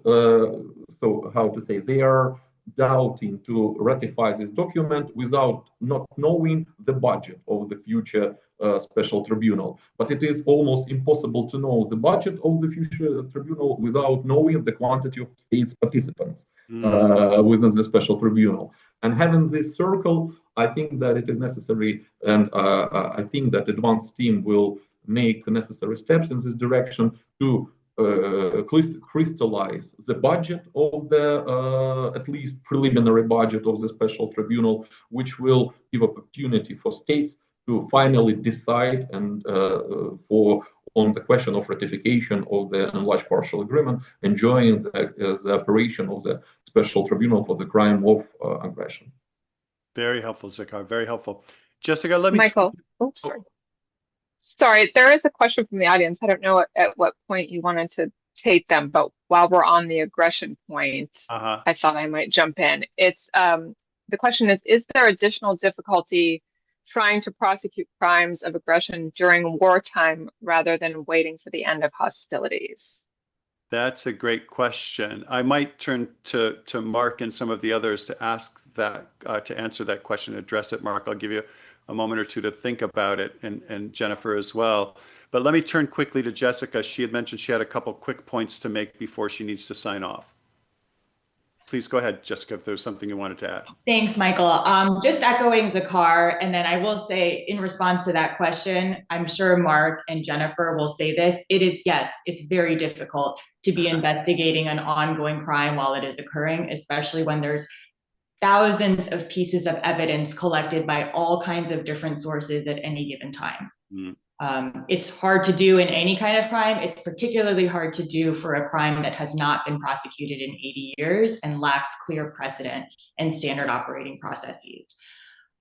they are doubting to ratify this document without not knowing the budget of the future special tribunal. But it is almost impossible to know the budget of the future tribunal without knowing the quantity of states participants within the special tribunal. And having this circle, I think that it is necessary, and I think that advanced team will make necessary steps in this direction to crystallize the budget of the at least preliminary budget of the special tribunal, which will give opportunity for states to finally decide and on the question of ratification of the enlarged partial agreement and join the operation of the special tribunal for the crime of aggression. Very helpful, Zakar. Very helpful. Jessica, let me. Michael. Oh, sorry. Sorry, there is a question from the audience. I don't know at what point you wanted to take them, but while we're on the aggression point, I thought I might jump in. It's the question is there additional difficulty trying to prosecute crimes of aggression during wartime rather than waiting for the end of hostilities? That's a great question. I might turn to Mark and some of the others to ask that, to answer that question, address it. Mark, I'll give you a moment or two to think about it, and Jennifer as well. But let me turn quickly to Jessica. She had mentioned she had a couple quick points to make before she needs to sign off. Please go ahead, Jessica, if there's something you wanted to add. Thanks, Michael. Just echoing Zakar, and then I will say in response to that question, I'm sure Mark and Jennifer will say this. It is, yes, it's very difficult to be investigating an ongoing crime while it is occurring, especially when there's thousands of pieces of evidence collected by all kinds of different sources at any given time. It's hard to do in any kind of crime. It's particularly hard to do for a crime that has not been prosecuted in 80 years and lacks clear precedent and standard operating processes.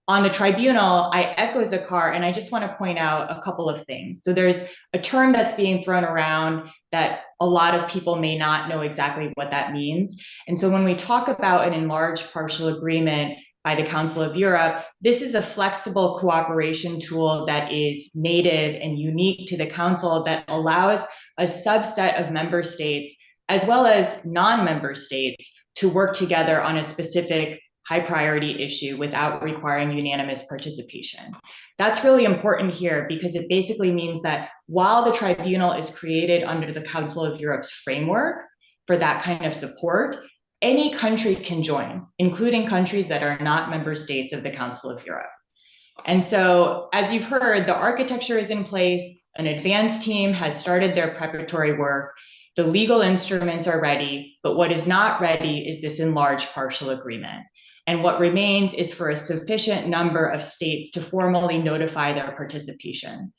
On the tribunal, I echo Zakar, and I just want to point out a couple of things. So there's a term that's being thrown around that a lot of people may not know exactly what that means. And so when we talk about an enlarged partial agreement by the Council of Europe, this is a flexible cooperation tool that is native and unique to the Council that allows a subset of member states, as well as non-member states, to work together on a specific high priority issue without requiring unanimous participation. That's really important here because it basically means that while the tribunal is created under the Council of Europe's framework for that kind of support, any country can join, including countries that are not member states of the Council of Europe. And so, as you've heard, the architecture is in place, an advanced team has started their preparatory work, the legal instruments are ready, but what is not ready is this enlarged partial agreement. And what remains is for a sufficient number of states to formally notify their participation.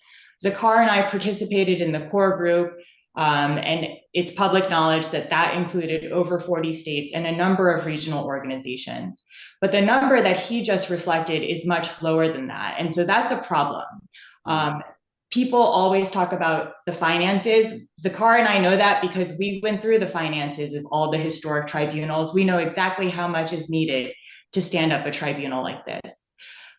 Zakar and I participated in the core group, and it's public knowledge that that included over 40 states and a number of regional organizations. But the number that he just reflected is much lower than that. And so that's a problem. People always talk about the finances. Zakar and I know that because we went through the finances of all the historic tribunals. We know exactly how much is needed to stand up a tribunal like this.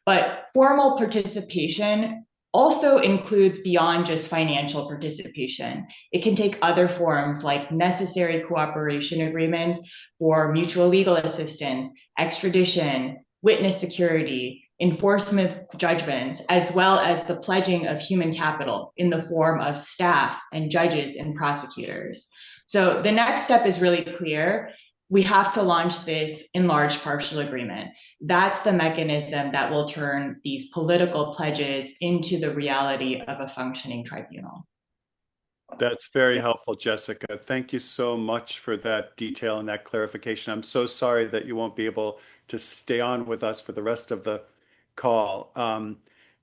But formal participation also includes beyond just financial participation. It can take other forms like necessary cooperation agreements for mutual legal assistance, extradition, witness security, enforcement judgments, as well as the pledging of human capital in the form of staff and judges and prosecutors. So the next step is really clear. We have to launch this enlarged partial agreement. That's the mechanism that will turn these political pledges into the reality of a functioning tribunal. That's very helpful, Jessica. Thank you so much for that detail and that clarification. I'm so sorry that you won't be able to stay on with us for the rest of the call.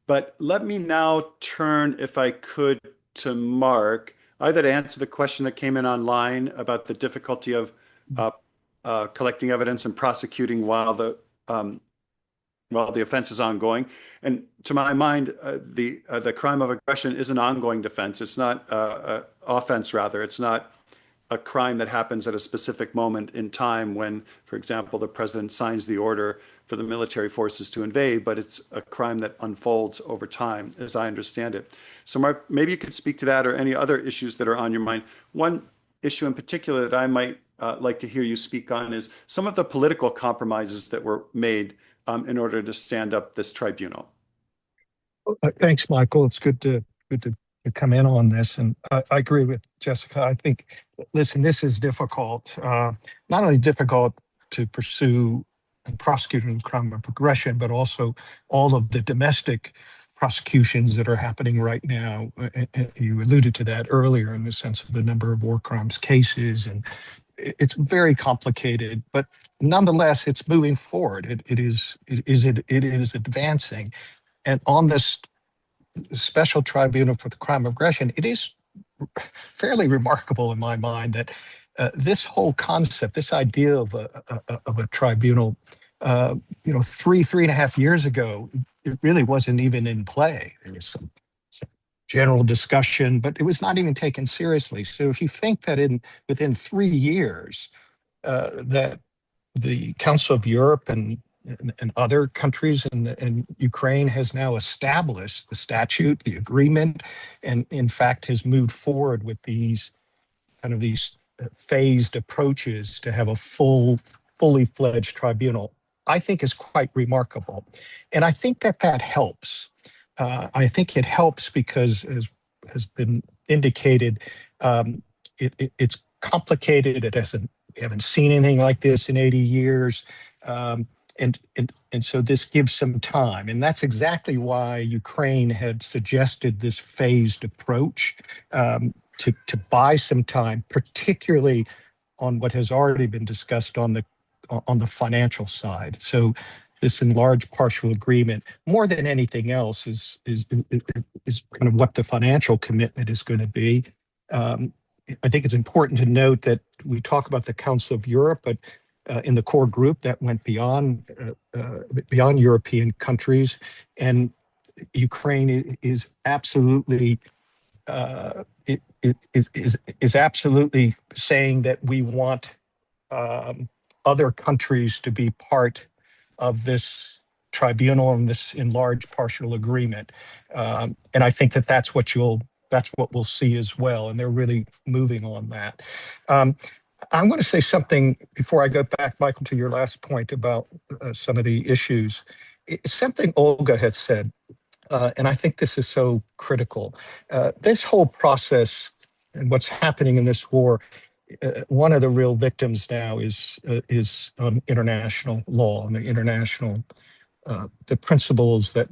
But let me now turn, if I could, to Mark, either to answer the question that came in online about the difficulty of collecting evidence and prosecuting while the offense is ongoing. And to my mind, the crime of aggression is an ongoing defense. It's not offense, rather. It's not a crime that happens at a specific moment in time when, for example, the president signs the order for the military forces to invade, but it's a crime that unfolds over time, as I understand it. So, Mark, maybe you could speak to that or any other issues that are on your mind. One issue in particular that I might like to hear you speak on is some of the political compromises that were made in order to stand up this tribunal. Thanks, Michael. It's good to come in on this, and I agree with Jessica. I think, listen, this is difficult. Not only difficult to pursue and prosecute a crime of aggression, but also all of the domestic prosecutions that are happening right now. You alluded to that earlier in the sense of the number of war crimes cases, and it's very complicated, but nonetheless, it's moving forward. It is advancing, and on this special tribunal for the crime of aggression, it is fairly remarkable in my mind that this whole concept, this idea of a tribunal, 3.5 years ago, it really wasn't even in play. There was some general discussion, but it was not even taken seriously. So if you think that within 3 years, that the Council of Europe and other countries and Ukraine has now established the statute, the agreement, and in fact has moved forward with these phased approaches to have a fully fledged tribunal, I think is quite remarkable. And I think that helps. I think it helps because, as has been indicated, it's complicated. We haven't seen anything like this in 80 years. And so this gives some time. And that's exactly why Ukraine had suggested this phased approach, to buy some time, particularly on what has already been discussed on the financial side. So this enlarged partial agreement, more than anything else, is kind of what the financial commitment is going to be. I think it's important to note that we talk about the Council of Europe, but in the core group that went beyond European countries, and Ukraine is absolutely is absolutely saying that we want other countries to be part of this tribunal and this enlarged partial agreement, and I think that's what we'll see as well, and they're really moving on that. I want to say something before I go back, Michael, to your last point about some of the issues. It's something Olga has said, and I think this is so critical. This whole process and what's happening in this war, one of the real victims now is international law and the international the principles that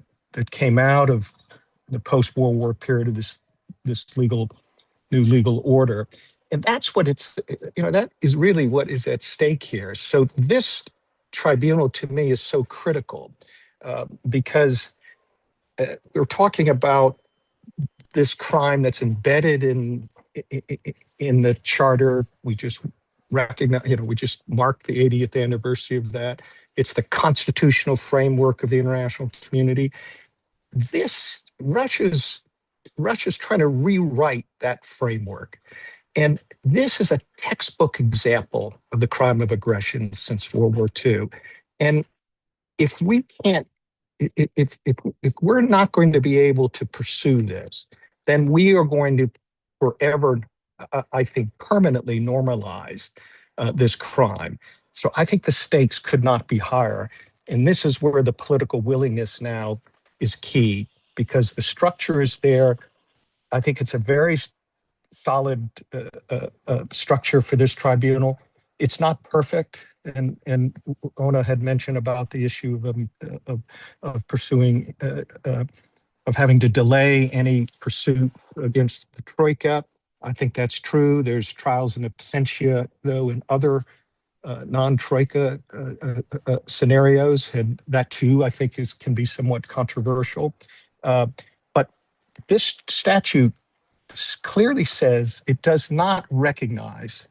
came out of the post-World War period of this new legal order. And that's what that is really what is at stake here. So this tribunal to me is so critical because we're talking about this crime that's embedded in the charter. We just recognize, we just marked the 80th anniversary of that. It's the constitutional framework of the international community. Russia's trying to rewrite that framework. And this is a textbook example of the crime of aggression since World War II. And if we can't, if we're not going to be able to pursue this, then we are going to forever, I think, permanently normalize this crime. So I think the stakes could not be higher. And this is where the political willingness now is key, because the structure is there. I think it's a very solid structure for this tribunal. It's not perfect, and Ona had mentioned about the issue of pursuing, of having to delay any pursuit against the Troika. I think that's true. There's trials in absentia, though, in other non-Troika scenarios, and that too, I think, can be somewhat controversial. But this statute clearly says it does not recognize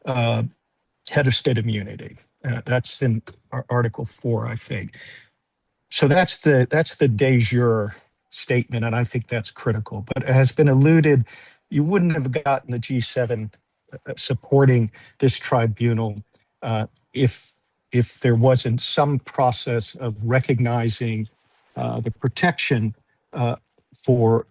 head of state immunity. That's in Article 4, I think. So that's the de jure statement, and I think that's critical. But it has been alluded, you wouldn't have gotten the G7 supporting this tribunal if there wasn't some process of recognizing the protection for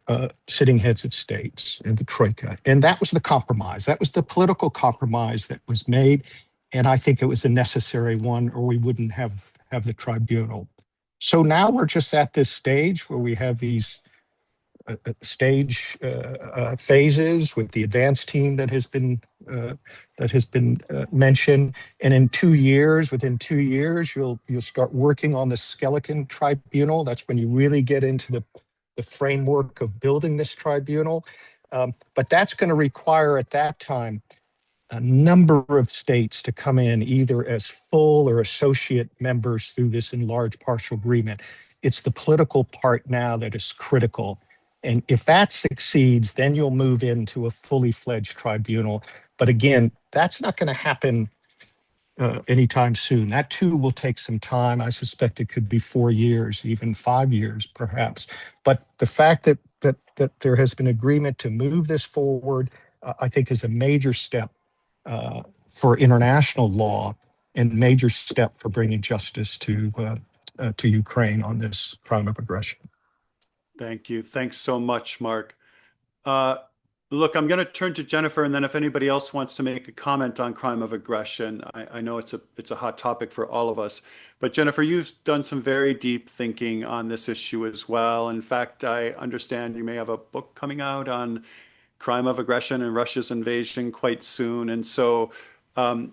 sitting heads of states and the Troika. And that was the compromise. That was the political compromise that was made. And I think it was a necessary one, or we wouldn't have the tribunal. So now we're just at this stage where we have these stage phases with the advanced team that has been mentioned, and within 2 years, you'll start working on the skeleton tribunal. That's when you really get into the framework of building this tribunal. But that's going to require at that time a number of states to come in either as full or associate members through this enlarged partial agreement. It's the political part now that is critical. And if that succeeds, then you'll move into a fully fledged tribunal. But again, that's not going to happen anytime soon. That too will take some time. I suspect it could be 4 years, even 5 years, perhaps. But the fact that there has been agreement to move this forward, I think, is a major step for international law and major step for bringing justice to Ukraine on this crime of aggression. Thank you. Thanks so much, Mark. Look, I'm going to turn to Jennifer, and then if anybody else wants to make a comment on crime of aggression, I know it's a hot topic for all of us. But Jennifer, you've done some very deep thinking on this issue as well. In fact, I understand you may have a book coming out on crime of aggression and Russia's invasion quite soon. And so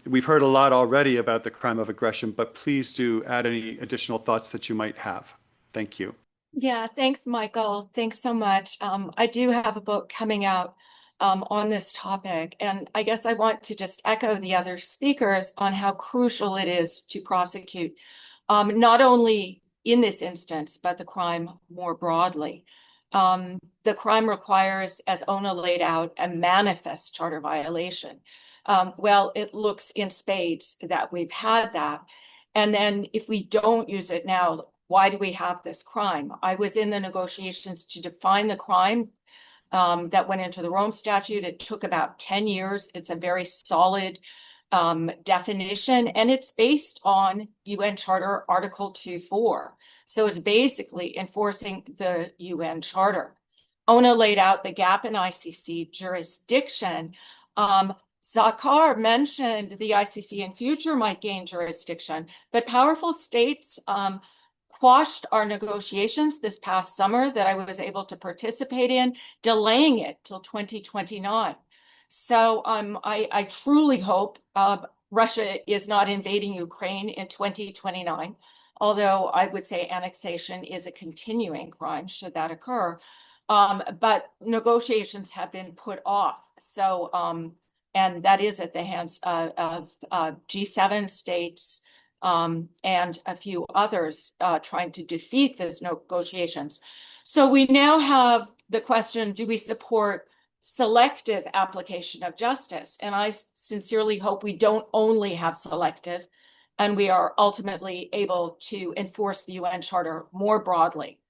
we've heard a lot already about the crime of aggression, but please do add any additional thoughts that you might have. Thank you. Yeah, thanks, Michael. Thanks so much. I do have a book coming out on this topic, and I guess I want to just echo the other speakers on how crucial it is to prosecute not only in this instance, but the crime more broadly. The crime requires, as Ona laid out, a manifest charter violation. Well, it looks in spades that we've had that. And then if we don't use it now, why do we have this crime? I was in the negotiations to define the crime that went into the Rome Statute. It took about 10 years. It's a very solid definition, and it's based on UN Charter Article 2.4. So it's basically enforcing the UN Charter. Ona laid out the gap in ICC jurisdiction. Zakar mentioned the ICC in future might gain jurisdiction, but powerful states quashed our negotiations this past summer that I was able to participate in, delaying it till 2029. So I truly hope Russia is not invading Ukraine in 2029, although I would say annexation is a continuing crime should that occur. But negotiations have been put off. So, and that is at the hands of G7 states, and a few others trying to defeat those negotiations. So we now have the question, do we support selective application of justice? And I sincerely hope we don't only have selective, and we are ultimately able to enforce the UN Charter more broadly.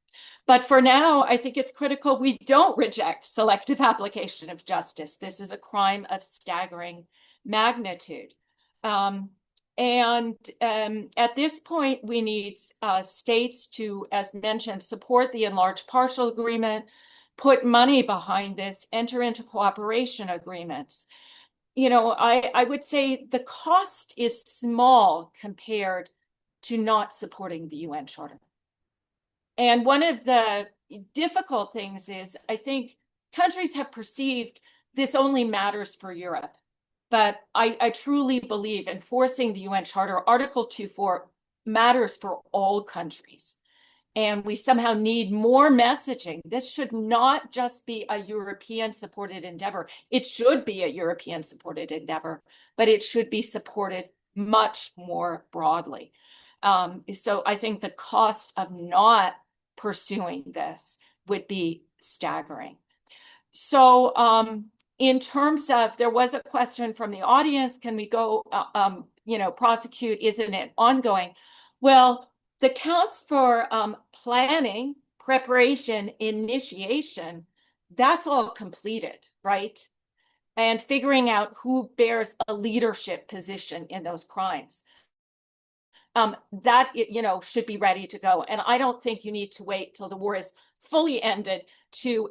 But for now, I think it's critical we don't reject selective application of justice. This is a crime of staggering magnitude. And at this point, we need states to, as mentioned, support the enlarged partial agreement, put money behind this, enter into cooperation agreements. You know, I would say the cost is small compared to not supporting the UN Charter. And one of the difficult things is, I think countries have perceived this only matters for Europe. But I truly believe enforcing the UN Charter, Article 2.4, matters for all countries. And we somehow need more messaging. This should not just be a European-supported endeavor. It should be a European-supported endeavor, but it should be supported much more broadly. So I think the cost of not pursuing this would be staggering. So in terms of, there was a question from the audience, can we go, prosecute, isn't it ongoing? Well, the counts for planning, preparation, initiation, that's all completed, right? And figuring out who bears a leadership position in those crimes. That, should be ready to go. And I don't think you need to wait till the war is fully ended to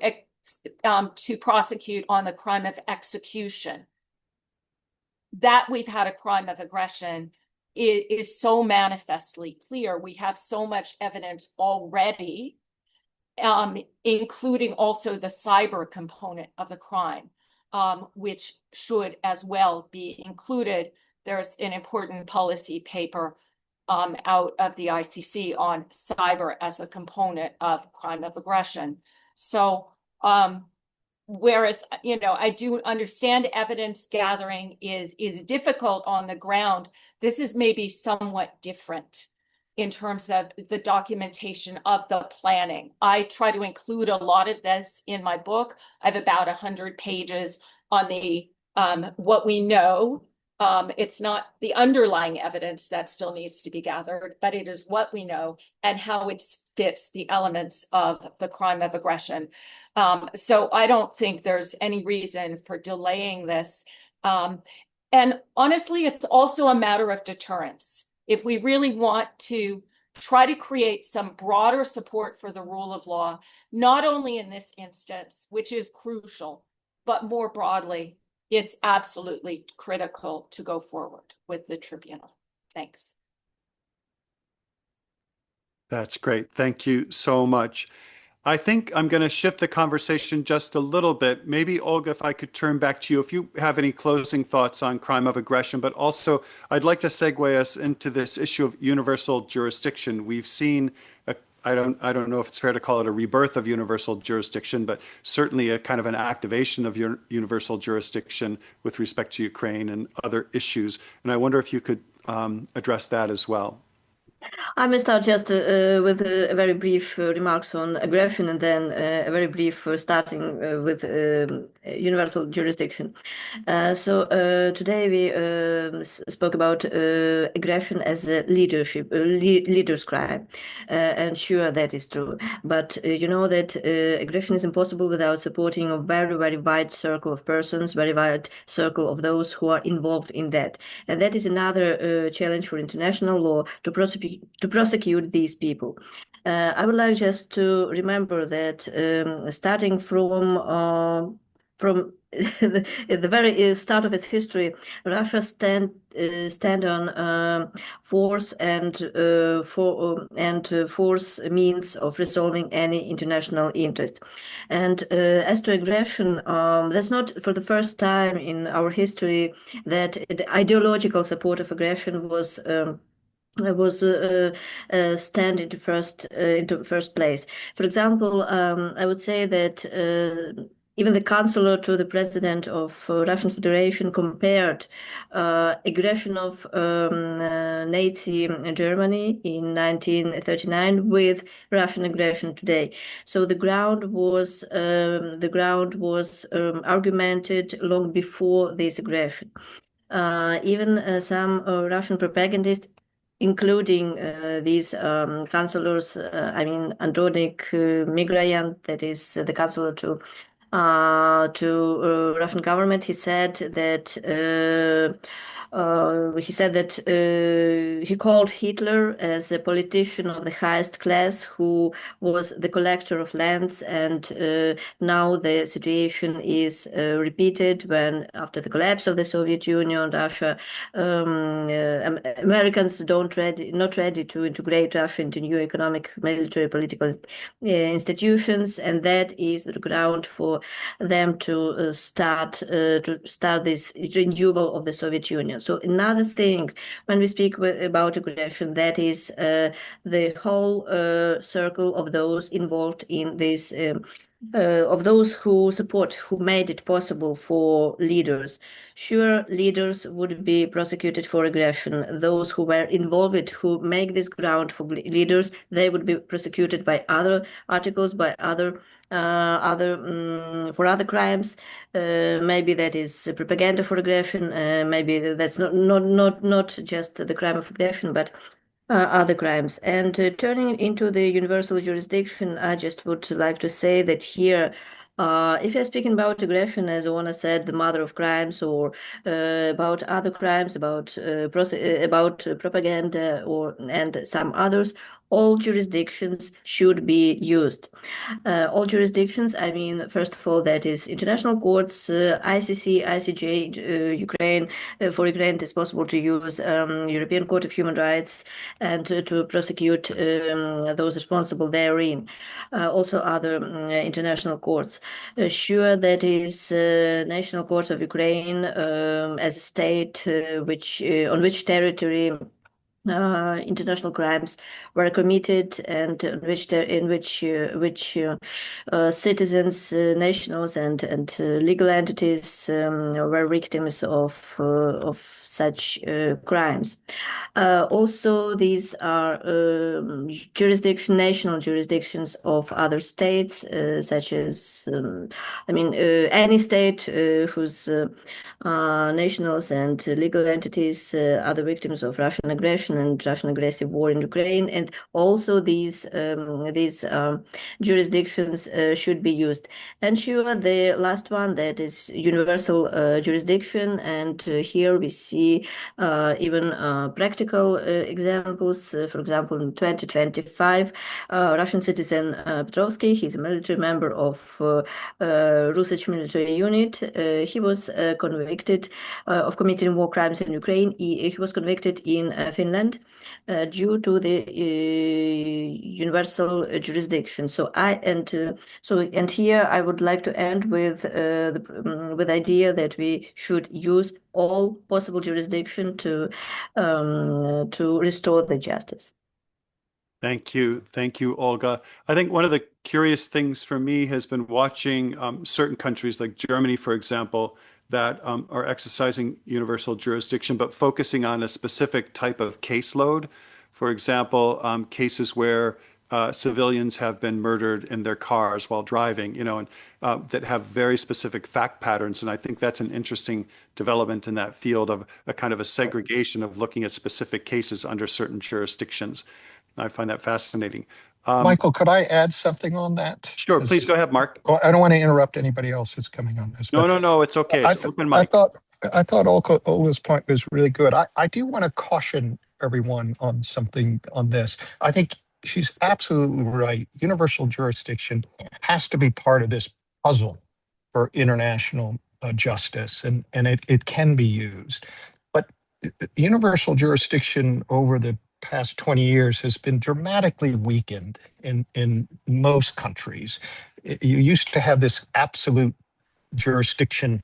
prosecute on the crime of execution. That we've had a crime of aggression is so manifestly clear. We have so much evidence already, including also the cyber component of the crime, which should as well be included. There's an important policy paper out of the ICC on cyber as a component of crime of aggression. So whereas, I do understand evidence gathering is difficult on the ground, this is maybe somewhat different in terms of the documentation of the planning. I try to include a lot of this in my book. I have about 100 pages on the what we know. It's not the underlying evidence that still needs to be gathered, but it is what we know and how it fits the elements of the crime of aggression. So I don't think there's any reason for delaying this. And honestly, it's also a matter of deterrence. If we really want to try to create some broader support for the rule of law, not only in this instance, which is crucial, but more broadly, it's absolutely critical to go forward with the tribunal. Thanks. That's great. Thank you so much. I think I'm going to shift the conversation just a little bit. Maybe, Olga, if I could turn back to you, if you have any closing thoughts on crime of aggression, but also I'd like to segue us into this issue of universal jurisdiction. We've seen, I don't know if it's fair to call it a rebirth of universal jurisdiction, but certainly a kind of an activation of universal jurisdiction with respect to Ukraine and other issues. And I wonder if you could address that as well. I may start just with a very brief remarks on aggression, and then a very brief starting with universal jurisdiction. So today we spoke about aggression as a leader's crime, and sure, that is true. But you know that aggression is impossible without supporting a very, very wide circle of persons, very wide circle of those who are involved in that. And that is another challenge for international law to prosecute these people. I would like just to remember that starting from the very start of its history, Russia stand on force and force means of resolving any international interest. And as to aggression, that's not for the first time in our history that the ideological support of aggression was stand into first place. For example, I would say that even the counselor to the president of Russian Federation compared aggression of Nazi Germany in 1939 with Russian aggression today. So the ground was argumented long before this aggression. Even some Russian propagandists, including these counselors, Andronik Migrayan, that is the counselor to to Russian government. He said that he called Hitler as a politician of the highest class who was the collector of lands, and now the situation is repeated when, after the collapse of the Soviet Union, Russia, Americans not ready to integrate Russia into new economic, military, political institutions, and that is the ground for them to start this renewal of the Soviet Union. So another thing, when we speak about aggression, that is the whole circle of those involved in this, of those who made it possible for leaders. Sure, leaders would be prosecuted for aggression. Those who were involved, who make this ground for leaders, they would be prosecuted by other articles, by other for other crimes. Maybe that is propaganda for aggression. Maybe that's not just the crime of aggression, but other crimes. And turning into the universal jurisdiction, I just would like to say that here, if you're speaking about aggression, as Oana said, the mother of crimes, or about other crimes, about propaganda, and some others, all jurisdictions should be used. All jurisdictions, I mean, first of all, that is international courts, ICC, ICJ, Ukraine. For Ukraine, it is possible to use European Court of Human Rights and to prosecute those responsible therein. Also other international courts. Sure, that is National Court of Ukraine as a state on which territory international crimes were committed, and in which citizens, nationals, and legal entities were victims of such crimes. Also, these are national jurisdictions of other states, such as, any state whose nationals and legal entities are the victims of Russian aggression and Russian aggressive war in Ukraine, and also these jurisdictions should be used. And sure, the last one, that is universal jurisdiction, and here we see even practical examples. For example, in 2025, Russian citizen Petrovsky, he's a military member of Rusich military unit. He was convicted of committing war crimes in Ukraine. He was convicted in Finland due to the universal jurisdiction. And here I would like to end with the idea that we should use all possible jurisdiction to restore the justice. Thank you, Olga. I think one of the curious things for me has been watching certain countries like Germany, for example, that are exercising universal jurisdiction, but focusing on a specific type of caseload. For example, cases where civilians have been murdered in their cars while driving, and that have very specific fact patterns. And I think that's an interesting development in that field of a kind of a segregation of looking at specific cases under certain jurisdictions. I find that fascinating. Michael, could I add something on that? Sure, please go ahead, Mark. Well, I don't want to interrupt anybody else who's coming on this. No, it's okay. It's open mic. I thought Olga's point was really good. I do want to caution everyone on something on this. I think she's absolutely right. Universal jurisdiction has to be part of this puzzle for international justice, and it can be used. But universal jurisdiction over the past 20 years has been dramatically weakened in most countries. You used to have this absolute jurisdiction,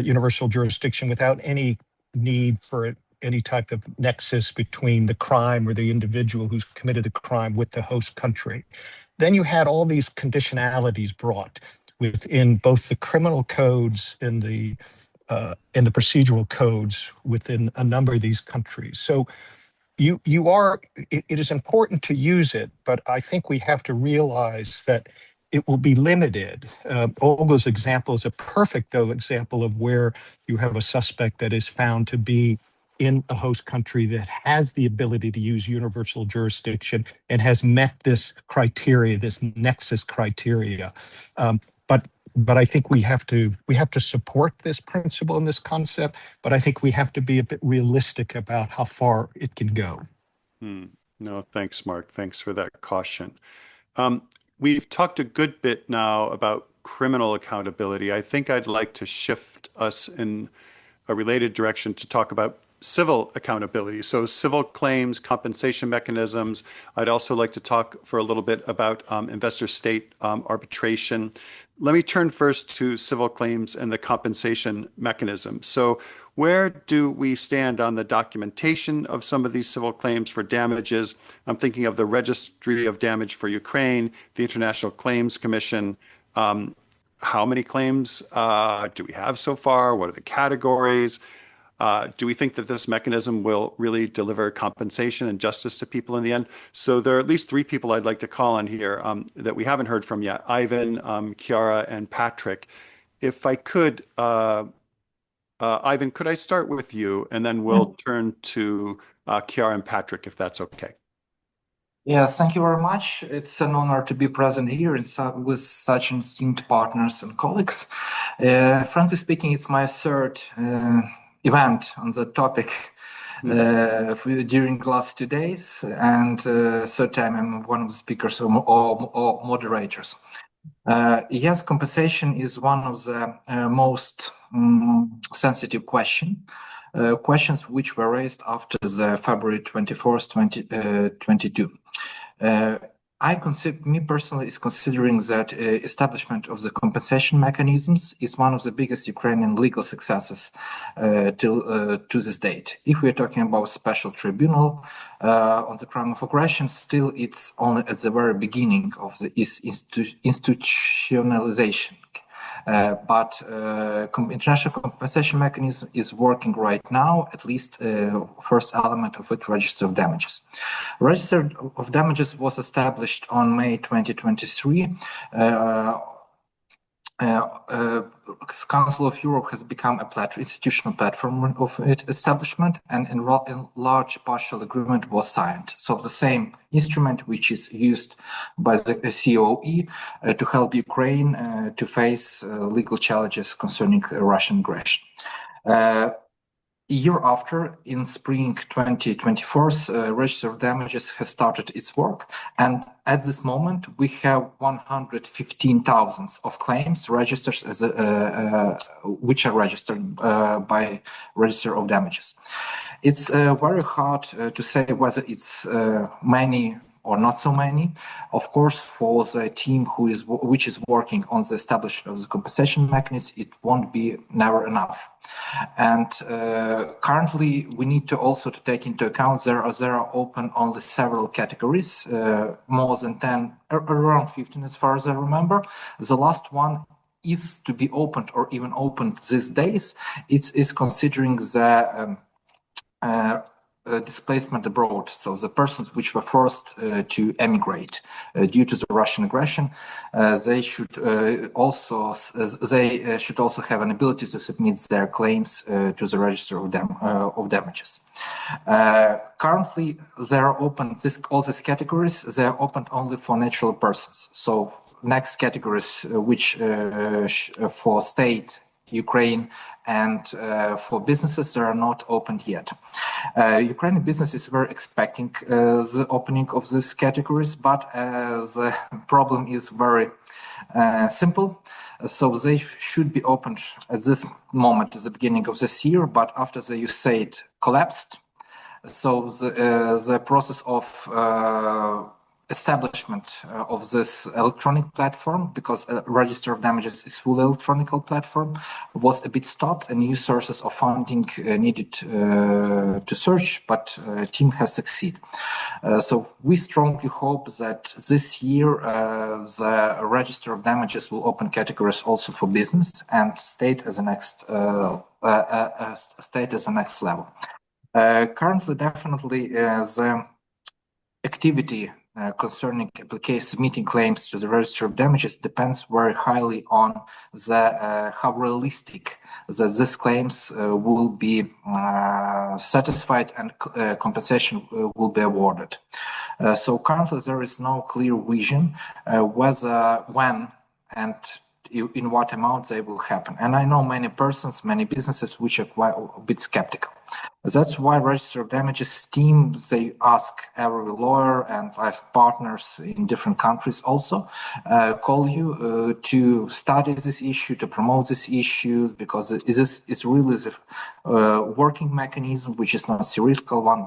universal jurisdiction, without any need for any type of nexus between the crime or the individual who's committed the crime with the host country. Then you had all these conditionalities brought within both the criminal codes and the procedural codes within a number of these countries. So it is important to use it, but I think we have to realize that it will be limited. Olga's example is a perfect example of where you have a suspect that is found to be in a host country that has the ability to use universal jurisdiction and has met this criteria, this nexus criteria. But But I think we have to support this principle and this concept, but I think we have to be a bit realistic about how far it can go. No, thanks, Mark. Thanks for that caution. We've talked a good bit now about criminal accountability. I think I'd like to shift us in a related direction to talk about civil accountability. So civil claims, compensation mechanisms. I'd also like to talk for a little bit about investor-state arbitration. Let me turn first to civil claims and the compensation mechanism. So where do we stand on the documentation of some of these civil claims for damages? I'm thinking of the Registry of Damage for Ukraine, the International Claims Commission. How many claims do we have so far? What are the categories? Do we think that this mechanism will really deliver compensation and justice to people in the end? So there are at least three people I'd like to call on here that we haven't heard from yet: Ivan, Chiara, and Patrick. If I could, Ivan, could I start with you, and then we'll turn to Chiara and Patrick, if that's okay. Yes, thank you very much. It's an honor to be present here with such esteemed partners and colleagues. Frankly speaking, it's my third event on the topic during the last 2 days, and third time I'm one of the speakers or moderators. Yes, compensation is one of the most sensitive questions which were raised after the February 24th, 2022. Me personally is considering that establishment of the compensation mechanisms is one of the biggest Ukrainian legal successes to this date. If we're talking about special tribunal on the crime of aggression, still it's only at the very beginning of the institutionalization. But international compensation mechanism is working right now, at least first element of it, Register of Damages. Register of Damages was established on May 2023. Council of Europe has become a institutional platform of its establishment, and a large partial agreement was signed. So the same instrument which is used by the COE to help Ukraine to face legal challenges concerning Russian aggression. A year after, in spring 2024, Register of Damages has started its work, and at this moment we have 115,000 of claims registered which are registered by Register of Damages. It's very hard to say whether it's many or not so many. Of course, for the team which is working on the establishment of the compensation mechanism, it won't be never enough. And currently, we need to also take into account there are open only several categories, more than 10, around 15 as far as I remember. The last one is to be opened or even opened these days. It is considering the displacement abroad, so the persons which were forced to emigrate due to the Russian aggression, they should also have an ability to submit their claims to the Register of Damages. Currently, they are open. All these categories they are open only for natural persons. So next categories, which for state, Ukraine, and for businesses, they are not opened yet. Ukrainian businesses were expecting the opening of these categories, but the problem is very simple. So they should be opened at this moment, at the beginning of this year, but after the USAID collapsed, so the process of establishment of this electronic platform, because Register of Damages is full electronic platform, was a bit stopped, and new sources of funding needed to search, but team has succeeded. So we strongly hope that this year the Register of Damages will open categories also for business and state as a next level. Currently, definitely the activity concerning submitting claims to the Register of Damages depends very highly on how realistic that these claims will be satisfied and compensation will be awarded. So currently there is no clear vision when, and in what amount they will happen. And I know many persons, many businesses which are quite a bit skeptical. That's why Register of Damages team, they ask every lawyer and ask partners in different countries also, call you to study this issue, to promote this issue, because this is really the working mechanism, which is not a theoretical one,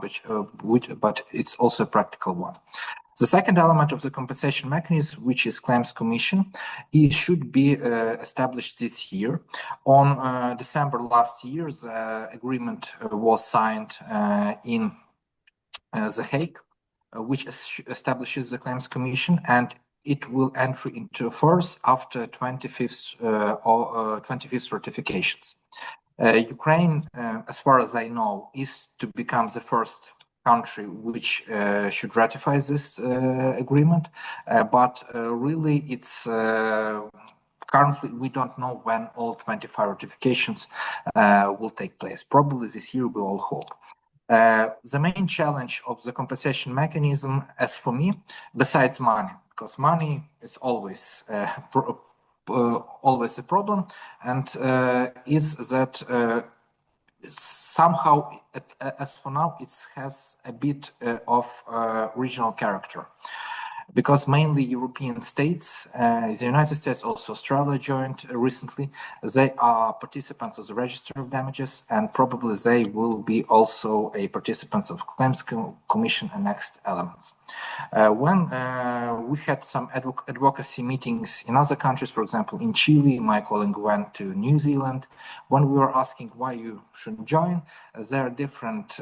but it's also a practical one. The second element of the compensation mechanism, which is claims commission, it should be established this year. On December last year, the agreement was signed in The Hague, which establishes the claims commission, and it will enter into force after 25th ratifications. Ukraine, as far as I know, is to become the first country which should ratify this agreement, but really it's currently we don't know when all 25 ratifications will take place. Probably this year, we all hope. The main challenge of the compensation mechanism, as for me, besides money, because money is always always a problem, and is that somehow, as for now, it has a bit of regional character. Because mainly European states, the United States, also Australia joined recently, they are participants of the Register of Damages, and probably they will be also a participants of Claims Commission and next elements. When we had some advocacy meetings in other countries, for example, in Chile, my colleague went to New Zealand. When we were asking why you shouldn't join, there are different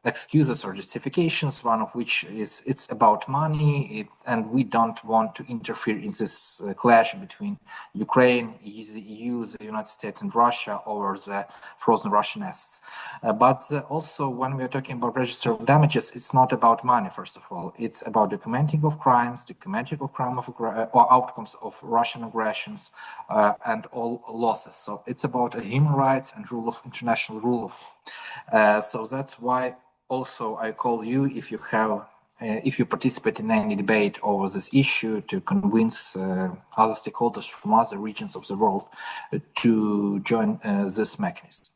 excuses or justifications, one of which is it's about money, and we don't want to interfere in this clash between Ukraine, the EU, the United States, and Russia over the frozen Russian assets. But also, when we're talking about Register of Damages, it's not about money, first of all. It's about documenting of crimes, or outcomes of Russian aggressions, and all losses. So it's about human rights and international rule of law. So that's why also I call you, if you participate in any debate over this issue, to convince other stakeholders from other regions of the world to join this mechanism.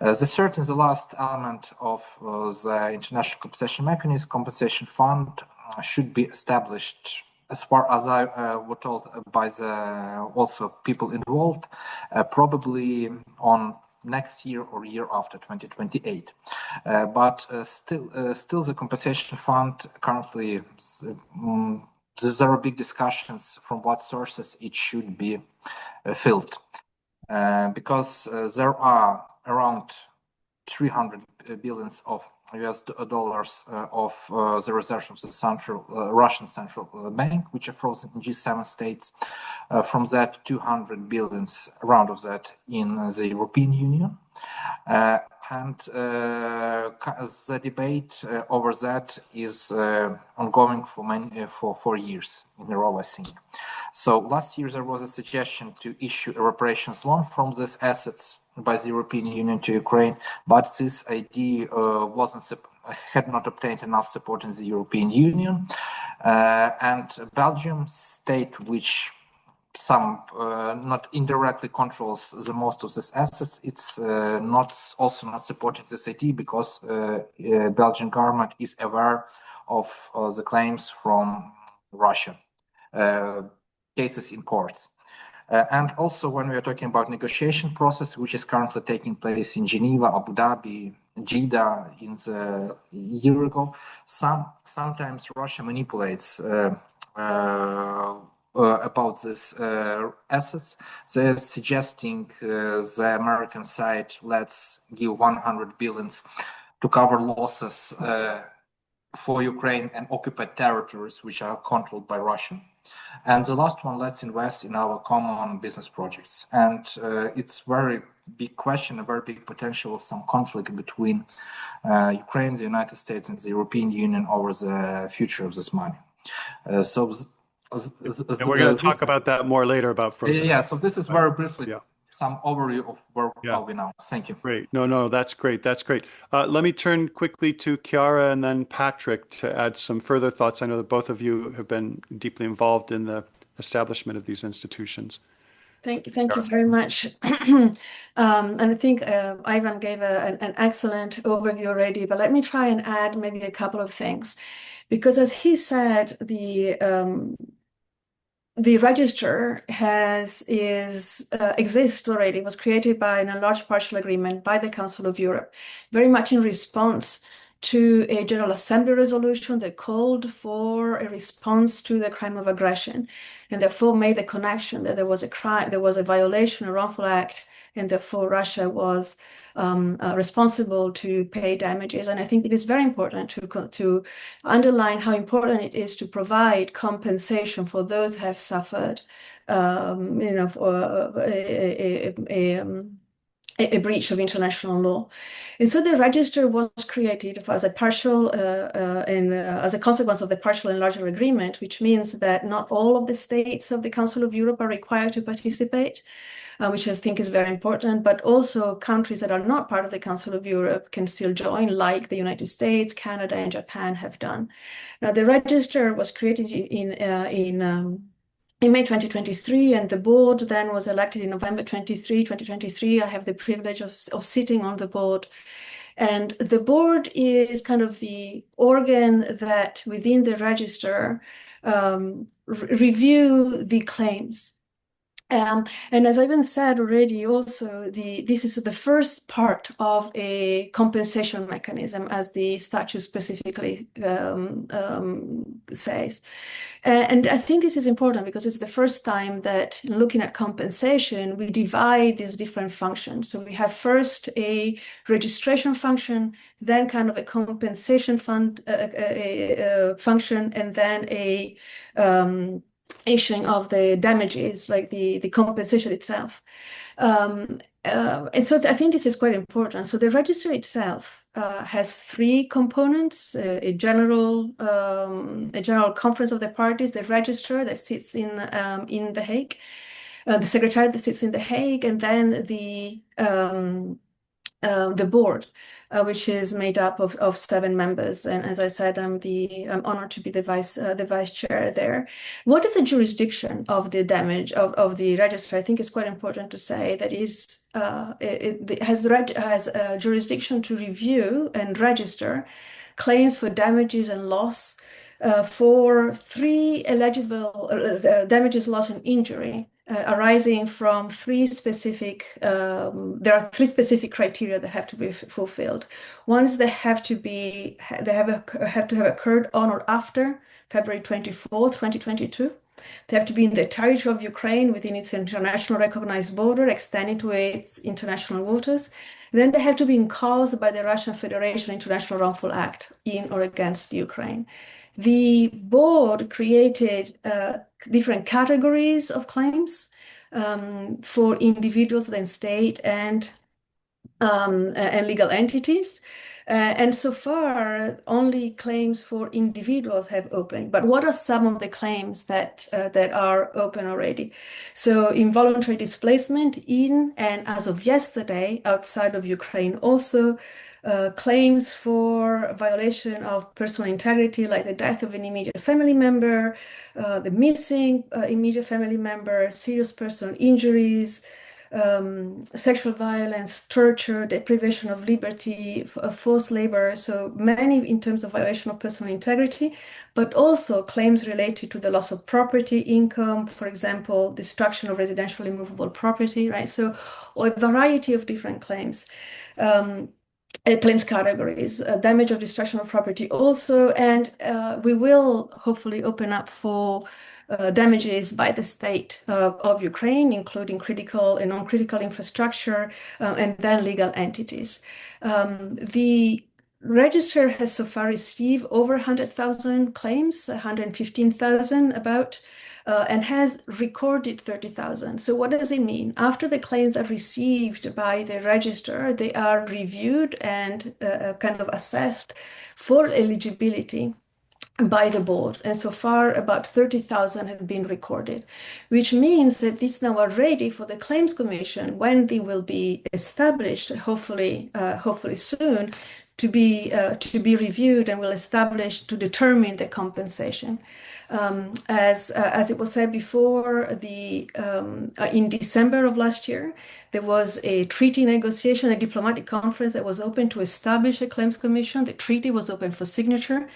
The third and the last element of the international compensation mechanism, compensation fund, should be established, as far as I was told by the also people involved, probably on next year or year after 2028. But still the compensation fund currently, there are big discussions from what sources it should be filled. Because there are around 300 billions of US dollars of the reserves of the Russian central bank, which are frozen in G7 states. From that, 200 billions, around of that, in the European Union. And the debate over that is ongoing for 4 years in a row, I think. So last year there was a suggestion to issue a reparations loan from these assets by the European Union to Ukraine, but this idea had not obtained enough support in the European Union. And Belgium, state which not indirectly controls the most of these assets, it's not supporting this idea, because Belgian government is aware of the claims from Russia, cases in courts. And also, when we are talking about negotiation process, which is currently taking place in Geneva, Abu Dhabi, Jeddah, in the year ago, sometimes Russia manipulates about these assets. They're suggesting the American side, let's give 100 billions to cover losses for Ukraine and occupied territories which are controlled by Russia. And the last one, let's invest in our common business projects. And it's very big question, a very big potential of some conflict between Ukraine, the United States, and the European Union over the future of this money. So we're going to talk about that more later about frozen. Yeah, so this is very briefly some overview of where are we now. Thank you. Great. No, that's great. That's great. Let me turn quickly to Chiara and then Patrick to add some further thoughts. I know that both of you have been deeply involved in the establishment of these institutions. Thank you very much. And I think Ivan gave an excellent overview already, but let me try and add maybe a couple of things. Because as he said, the register exists already, was created by an enlarged partial agreement by the Council of Europe, very much in response to a General Assembly resolution that called for a response to the crime of aggression, and therefore made the connection that there was a crime, there was a violation, a wrongful act, and therefore Russia was responsible to pay damages. And I think it is very important to underline how important it is to provide compensation for those who have suffered, a breach of international law. And so the register was created as a partial as a consequence of the partial and larger agreement, which means that not all of the states of the Council of Europe are required to participate, which I think is very important, but also countries that are not part of the Council of Europe can still join, like the United States, Canada, and Japan have done. Now, the register was created in May 2023, and the board then was elected in November 2023. I have the privilege of sitting on the board. And the board is kind of the organ that within the register review the claims. And as Ivan said already, also, this is the first part of a compensation mechanism, as the statute specifically says. And I think this is important because it's the first time that looking at compensation, we divide these different functions. So we have first a registration function, then kind of a compensation function, and then a issuing of the damages, like the compensation itself. And so I think this is quite important. So the register itself has three components: a general conference of the parties, the register that sits in The Hague, the secretariat that sits in The Hague, and then the board, which is made up of 7 members. And as I said, I'm honored to be the vice chair there. What is the jurisdiction of the damage of the register? I think it's quite important to say that it has jurisdiction to review and register claims for damages and loss for 3 eligible damages, loss, and injury. Arising from 3 specific, there are 3 specific criteria that have to be fulfilled. One is they have to have occurred on or after February 24th, 2022. They have to be in the territory of Ukraine within its international recognized border, extending to its international waters. Then they have to be caused by the Russian Federation International Wrongful Act in or against Ukraine. The board created different categories of claims for individuals, then state and legal entities. And so far, only claims for individuals have opened. But what are some of the claims that are open already? So involuntary displacement in and as of yesterday outside of Ukraine. Also, claims for violation of personal integrity, like the death of an immediate family member, the missing immediate family member, serious personal injuries, sexual violence, torture, deprivation of liberty, forced labor. So many in terms of violation of personal integrity, but also claims related to the loss of property, income, for example, destruction of residential immovable property, right? So a variety of different claims. Claims categories, damage or destruction of property also, and we will hopefully open up for damages by the state of Ukraine, including critical and non-critical infrastructure, and then legal entities. The register has so far received over 100,000 claims, 115,000 about, and has recorded 30,000. So what does it mean? After the claims are received by the register, they are reviewed and kind of assessed for eligibility by the board. And so far, about 30,000 have been recorded, which means that these now are ready for the Claims Commission when they will be established, hopefully soon, to be reviewed and will establish to determine the compensation. As it was said before, in December of last year, there was a treaty negotiation, a diplomatic conference that was open to establish a claims commission. The treaty was open for signature.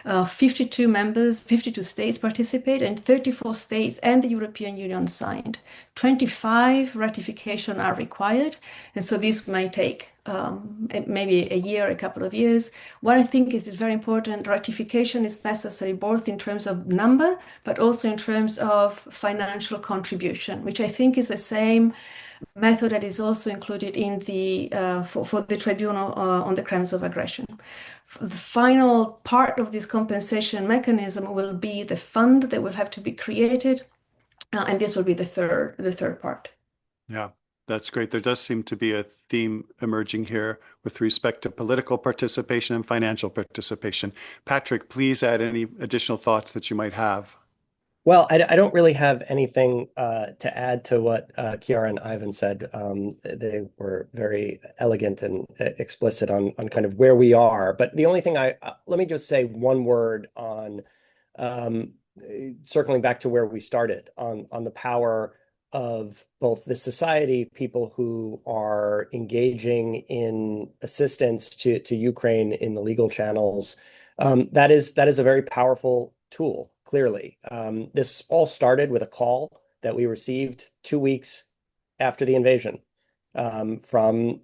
52 members, 52 states participate, and 34 states and the European Union signed. 25 ratification are required, and so this might take maybe a year, a couple of years. What I think is very important, ratification is necessary both in terms of number, but also in terms of financial contribution, which I think is the same method that is also included in for the tribunal on the crimes of aggression. The final part of this compensation mechanism will be the fund that will have to be created, and this will be the third part. Yeah, that's great. There does seem to be a theme emerging here with respect to political participation and financial participation. Patrick, please add any additional thoughts that you might have. Well, I don't really have anything to add to what Chiara and Ivan said. They were very elegant and explicit on kind of where we are. But the only thing let me just say one word on circling back to where we started on the power of both the society, people who are engaging in assistance to Ukraine in the legal channels. That is a very powerful tool. Clearly, this all started with a call that we received 2 weeks after the invasion from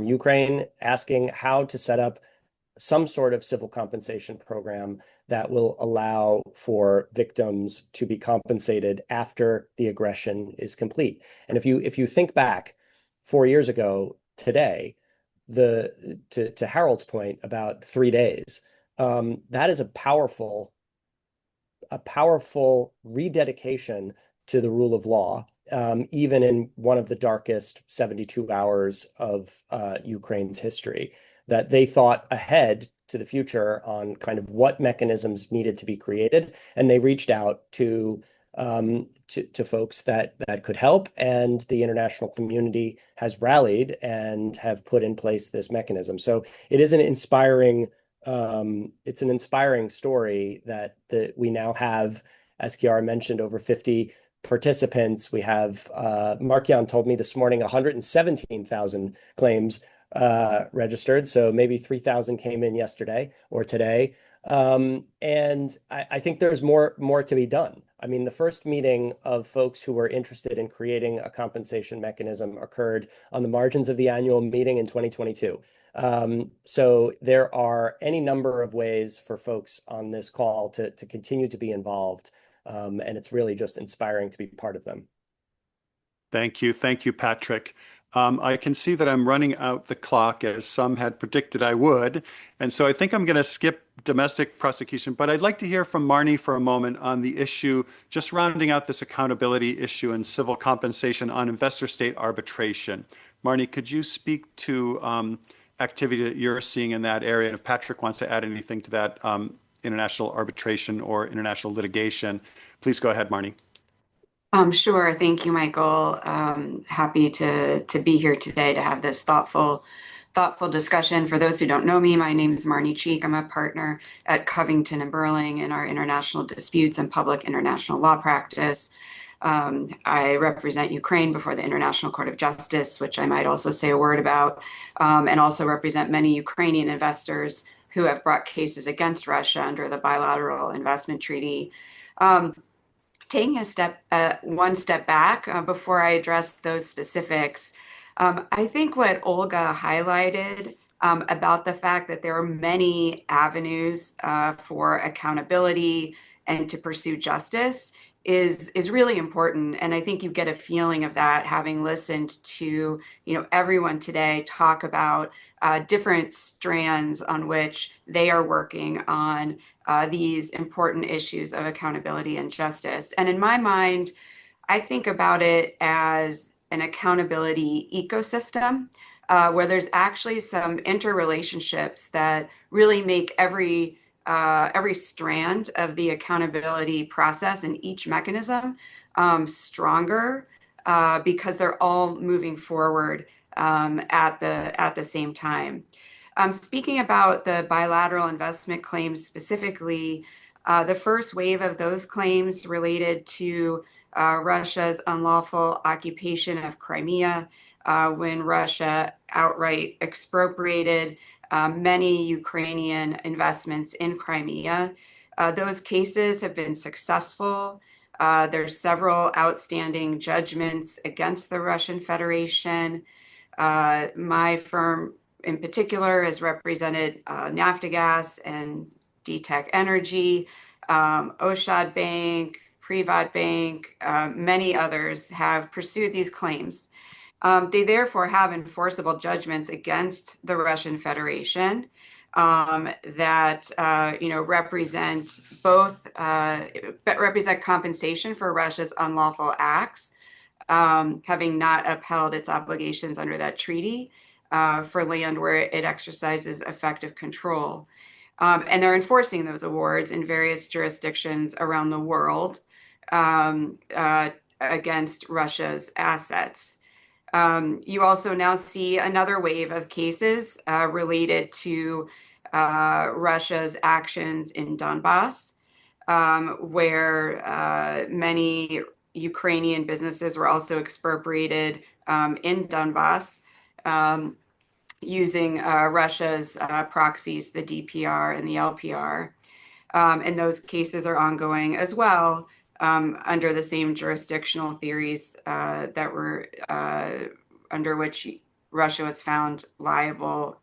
Ukraine, asking how to set up some sort of civil compensation program that will allow for victims to be compensated after the aggression is complete. And if you think back 4 years ago today, to Harold's point about 3 days, that is a powerful rededication to the rule of law, even in one of the darkest 72 hours of Ukraine's history, that they thought ahead to the future on kind of what mechanisms needed to be created. And they reached out to folks that could help. And the international community has rallied and have put in place this mechanism. So it is an inspiring story that we now have, as Chiara mentioned, over 50 participants. We have, Markian told me this morning, 117,000 claims registered. So maybe 3,000 came in yesterday or today. And I think there's more to be done. I mean, the first meeting of folks who were interested in creating a compensation mechanism occurred on the margins of the annual meeting in 2022. So there are any number of ways for folks on this call to continue to be involved. And it's really just inspiring to be part of them. Thank you. Thank you, Patrick. I can see that I'm running out the clock, as some had predicted I would. And so I think I'm going to skip domestic prosecution, but I'd like to hear from Marney for a moment on the issue, just rounding out this accountability issue and civil compensation on investor-state arbitration. Marney, could you speak to activity that you're seeing in that area? And if Patrick wants to add anything to that international arbitration or international litigation, please go ahead, Marney. Sure. Thank you, Michael. Happy to be here today to have this thoughtful discussion. For those who don't know me, my name is Marney Cheek. I'm a partner at Covington and Burling in our international disputes and public international law practice. I represent Ukraine before the International Court of Justice, which I might also say a word about, and also represent many Ukrainian investors who have brought cases against Russia under the bilateral investment treaty. Taking one step back before I address those specifics, I think what Olga highlighted about the fact that there are many avenues for accountability and to pursue justice is really important. And I think you get a feeling of that having listened to everyone today talk about different strands on which they are working on these important issues of accountability and justice. And in my mind, I think about it as an accountability ecosystem where there's actually some interrelationships that really make every strand of the accountability process and each mechanism stronger because they're all moving forward at the same time. Speaking about the bilateral investment claims specifically, The first wave of those claims related to Russia's unlawful occupation of Crimea, when Russia outright expropriated many Ukrainian investments in Crimea. Those cases have been successful. There's several outstanding judgments against the Russian Federation. My firm in particular has represented Naftogaz and DTEC Energy, Oshad Bank, Privat Bank, many others have pursued these claims. They therefore have enforceable judgments against the Russian Federation that represent compensation for Russia's unlawful acts, having not upheld its obligations under that treaty for land where it exercises effective control. And they're enforcing those awards in various jurisdictions around the world against Russia's assets. You also now see another wave of cases related to Russia's actions in Donbass, where many Ukrainian businesses were also expropriated in Donbass using Russia's proxies, the DPR and the LPR. And those cases are ongoing as well under the same jurisdictional theories that were under which Russia was found liable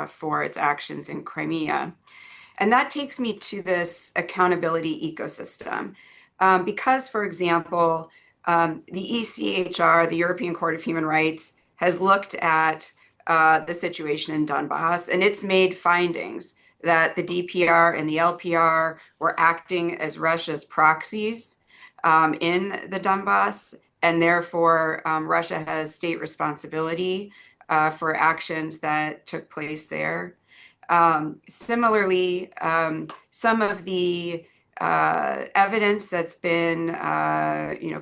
for its actions in Crimea. And that takes me to this accountability ecosystem. Because, for example, the ECHR, the European Court of Human Rights, has looked at the situation in Donbass, and it's made findings that the DPR and the LPR were acting as Russia's proxies in the Donbass, and therefore Russia has state responsibility for actions that took place there. Similarly, some of the evidence that's been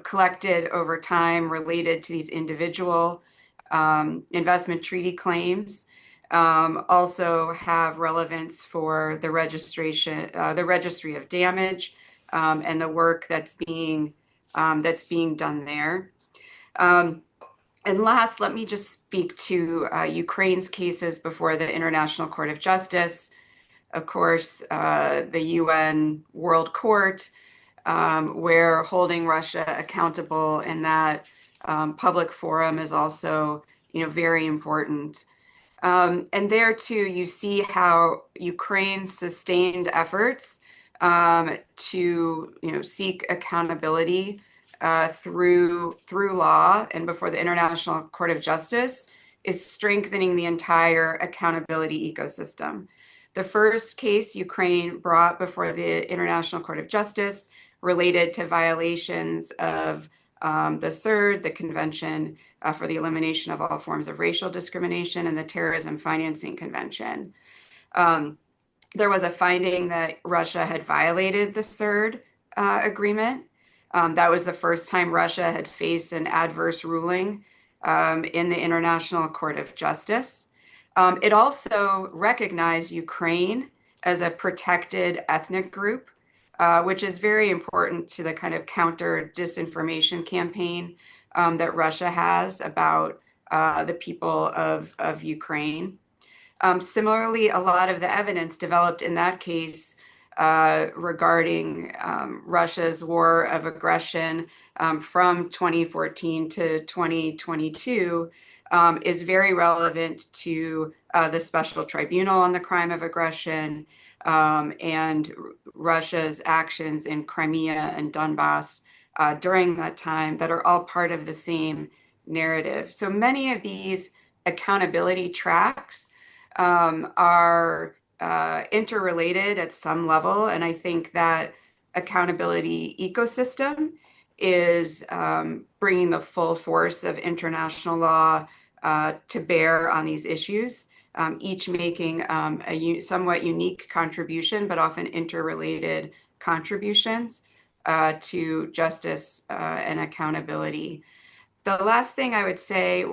collected over time related to these individual investment treaty claims also have relevance for the registry of damage and the work that's being done there. And last, let me just speak to Ukraine's cases before the International Court of Justice. Of course, the UN World Court, where holding Russia accountable in that public forum is also, very important. And there too, you see how Ukraine's sustained efforts to, seek accountability through law and before the International Court of Justice is strengthening the entire accountability ecosystem. The first case Ukraine brought before the International Court of Justice related to violations of the CERD, the Convention for the Elimination of All Forms of Racial Discrimination, and the Terrorism Financing Convention. There was a finding that Russia had violated the CERD agreement. That was the first time Russia had faced an adverse ruling in the International Court of Justice. It also recognized Ukraine as a protected ethnic group, which is very important to the kind of counter disinformation campaign that Russia has about the people of Ukraine. Similarly, a lot of the evidence developed in that case regarding Russia's war of aggression from 2014 to 2022 is very relevant to the Special Tribunal on the Crime of Aggression and Russia's actions in Crimea and Donbass during that time that are all part of the same narrative. So many of these accountability tracks are interrelated at some level, and I think that accountability ecosystem is bringing the full force of international law to bear on these issues, each making a somewhat unique contribution, but often interrelated contributions to justice and accountability. The last thing I would say,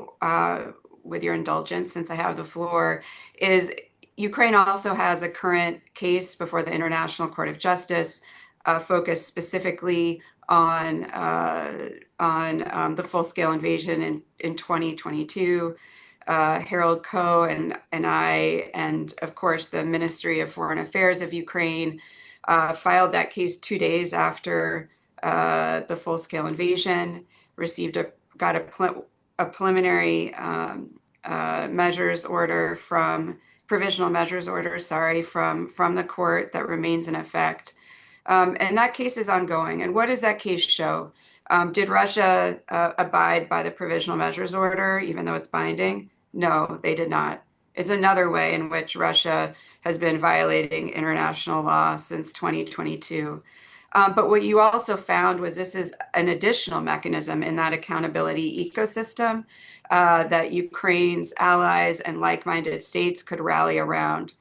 with your indulgence, since I have the floor, is Ukraine also has a current case before the International Court of Justice focused specifically on the full-scale invasion in 2022. Harold Koh and I, and of course the Ministry of Foreign Affairs of Ukraine, filed that case 2 days after the full-scale invasion. Got a preliminary measures order provisional measures order, from the court that remains in effect. And that case is ongoing. And what does that case show? Did Russia abide by the provisional measures order, even though it's binding? No, they did not. It's another way in which Russia has been violating international law since 2022. But what you also found was this is an additional mechanism in that accountability ecosystem that Ukraine's allies and like-minded states could rally around.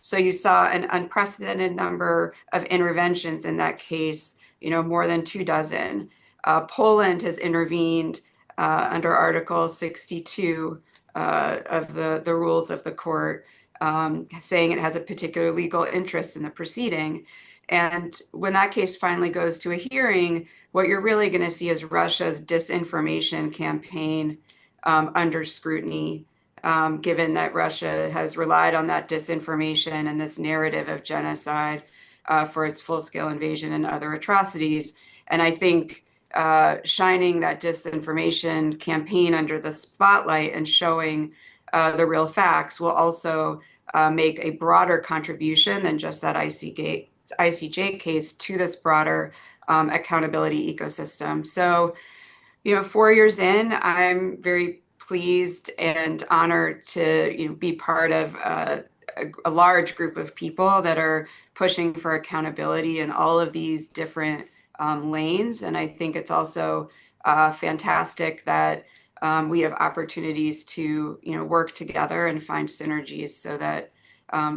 So you saw an unprecedented number of interventions in that case, more than 24. Poland has intervened under Article 62 of the rules of the court, saying it has a particular legal interest in the proceeding. And when that case finally goes to a hearing, what you're really going to see is Russia's disinformation campaign under scrutiny, given that Russia has relied on that disinformation and this narrative of genocide for its full-scale invasion and other atrocities. And I think shining that disinformation campaign under the spotlight and showing the real facts will also make a broader contribution than just that ICJ case to this broader accountability ecosystem. So, 4 years in, I'm very pleased and honored to be part of a large group of people that are pushing for accountability in all of these different lanes. And I think it's also fantastic that we have opportunities to work together and find synergies so that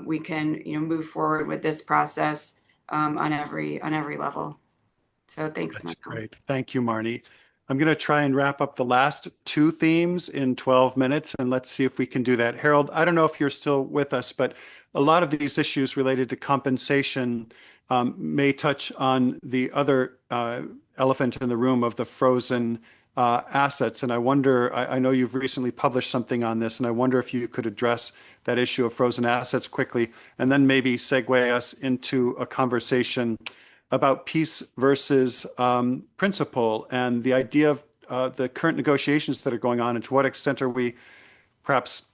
we can move forward with this process on every level. So thanks. That's Michael. great. Thank you, Marney. I'm going to try and wrap up the last two themes in 12 minutes, and let's see if we can do that. Harold, I don't know if you're still with us, but a lot of these issues related to compensation may touch on the other elephant in the room of the frozen assets. And I wonder, I know you've recently published something on this, and I wonder if you could address that issue of frozen assets quickly, and then maybe segue us into a conversation about peace versus principle and the idea of the current negotiations that are going on, and to what extent are we perhaps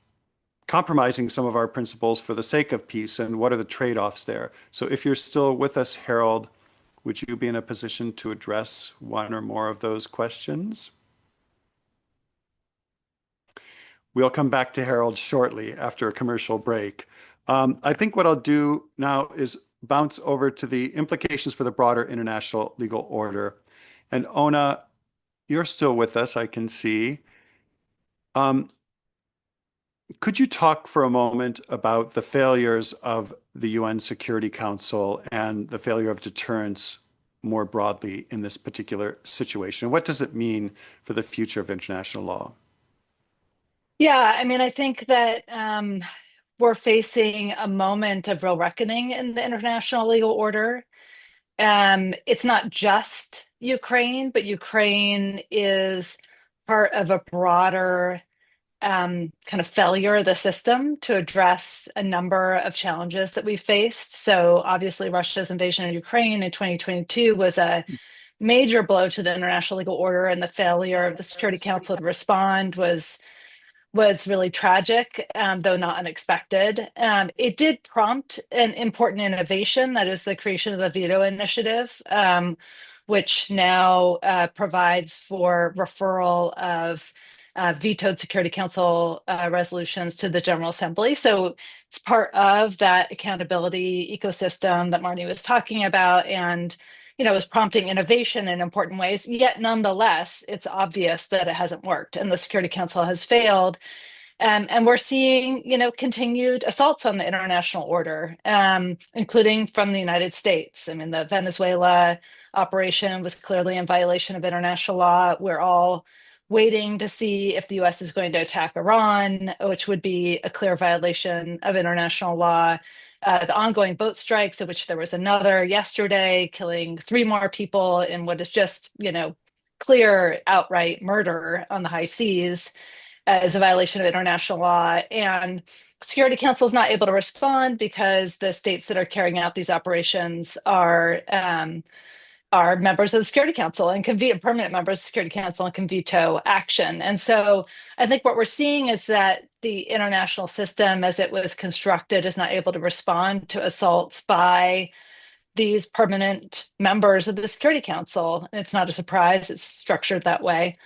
compromising some of our principles for the sake of peace, and what are the trade-offs there? So if you're still with us, Harold, would you be in a position to address one or more of those questions? We'll come back to Harold shortly after a commercial break. I think what I'll do now is bounce over to the implications for the broader international legal order. And Ona, you're still with us, I can see. Could you talk for a moment about the failures of the UN Security Council and the failure of deterrence more broadly in this particular situation? What does it mean for the future of international law? Yeah, I think that we're facing a moment of real reckoning in the international legal order. It's not just Ukraine, but Ukraine is part of a broader kind of failure of the system to address a number of challenges that we faced. So obviously Russia's invasion of Ukraine in 2022 was a major blow to the international legal order, and the failure of the Security Council to respond was really tragic, though not unexpected. It did prompt an important innovation, that is the creation of the veto initiative, which now provides for referral of vetoed Security Council resolutions to the General Assembly. So it's part of that accountability ecosystem that Marney was talking about, and is prompting innovation in important ways. Yet nonetheless, it's obvious that it hasn't worked, and the Security Council has failed. And we're seeing, continued assaults on the international order, including from the United States. The Venezuela operation was clearly in violation of international law. We're all waiting to see if the US is going to attack Iran, which would be a clear violation of international law. The ongoing boat strikes, of which there was another yesterday, killing 3 more people in what is just, clear outright murder on the high seas, is a violation of international law. And Security Council is not able to respond because the states that are carrying out these operations are members of the Security Council and permanent members of the Security Council and can veto action. And so I think what we're seeing is that the international system, as it was constructed, is not able to respond to assaults by these permanent members of the Security Council. It's not a surprise, it's structured that way.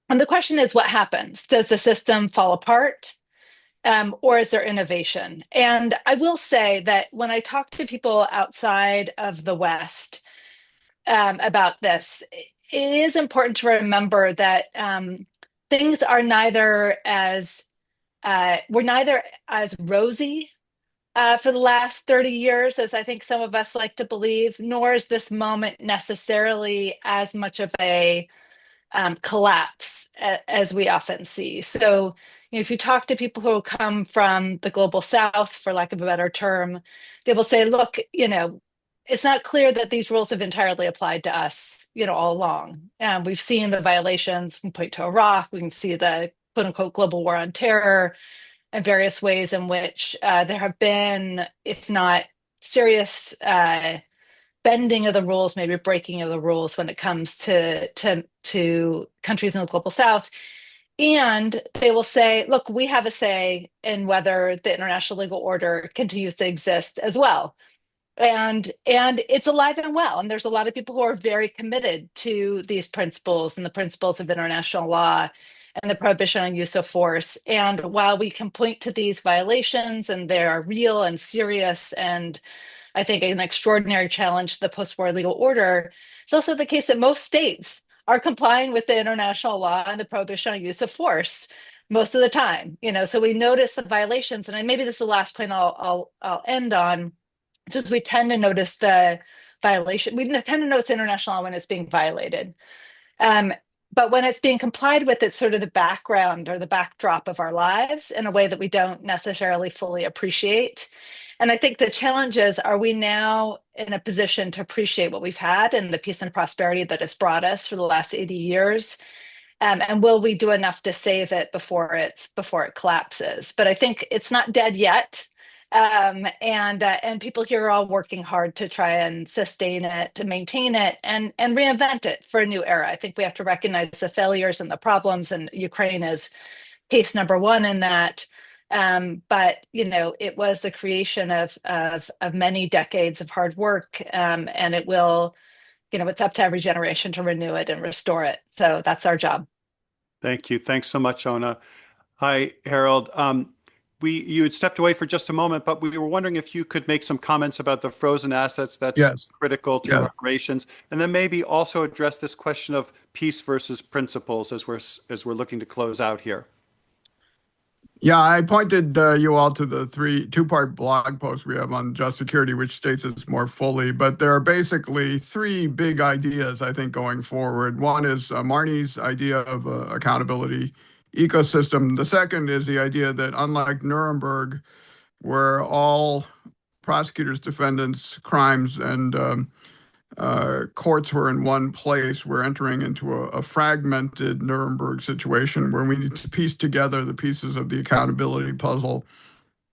And the question is, what happens? Does the system fall apart? Or is there innovation? And I will say that when I talk to people outside of the West about this, it is important to remember that things are neither as rosy for the last 30 years as I think some of us like to believe, nor is this moment necessarily as much of a collapse as we often see. So, if you talk to people who come from the global South, for lack of a better term, they will say, look, it's not clear that these rules have entirely applied to us, all along. We've seen the violations. We point to Iraq. We can see the quote unquote global war on terror and various ways in which there have been, if not serious bending of the rules, maybe breaking of the rules when it comes to countries in the global South. And they will say, look, we have a say in whether the international legal order continues to exist as well. And it's alive and well. And there's a lot of people who are very committed to these principles and the principles of international law and the prohibition on use of force. And while we can point to these violations and they are real and serious and I think an extraordinary challenge to the post-war legal order, it's also the case that most states are complying with the international law and the prohibition on use of force most of the time. So we notice the violations, and maybe this is the last point I'll end on. Just we tend to notice the violation. We tend to notice international law when it's being violated. But when it's being complied with, it's sort of the background or the backdrop of our lives in a way that we don't necessarily fully appreciate. And I think the challenge is, are we now in a position to appreciate what we've had and the peace and prosperity that it's brought us for the last 80 years? And will we do enough to save it before it collapses? But I think it's not dead yet. And people here are all working hard to try and sustain it, to maintain it, and reinvent it for a new era. I think we have to recognize the failures and the problems, and Ukraine is case number one in that. But it was the creation of many decades of hard work, and it will, it's up to every generation to renew it and restore it. So that's our job. Thank you. Thanks so much, Ona. Hi, Harold. You had stepped away for just a moment, but we were wondering if you could make some comments about the frozen assets that's critical to operations, and then maybe also address this question of peace versus principles as we're looking to close out here. Yeah, I pointed you all to the two-part blog post we have on just security, which states this more fully. But there are basically 3 big ideas, I think, going forward. One is Marney's idea of accountability ecosystem. The second is the idea that, unlike Nuremberg, where all prosecutors, defendants, crimes, and courts were in one place, we're entering into a fragmented Nuremberg situation where we need to piece together the pieces of the accountability puzzle.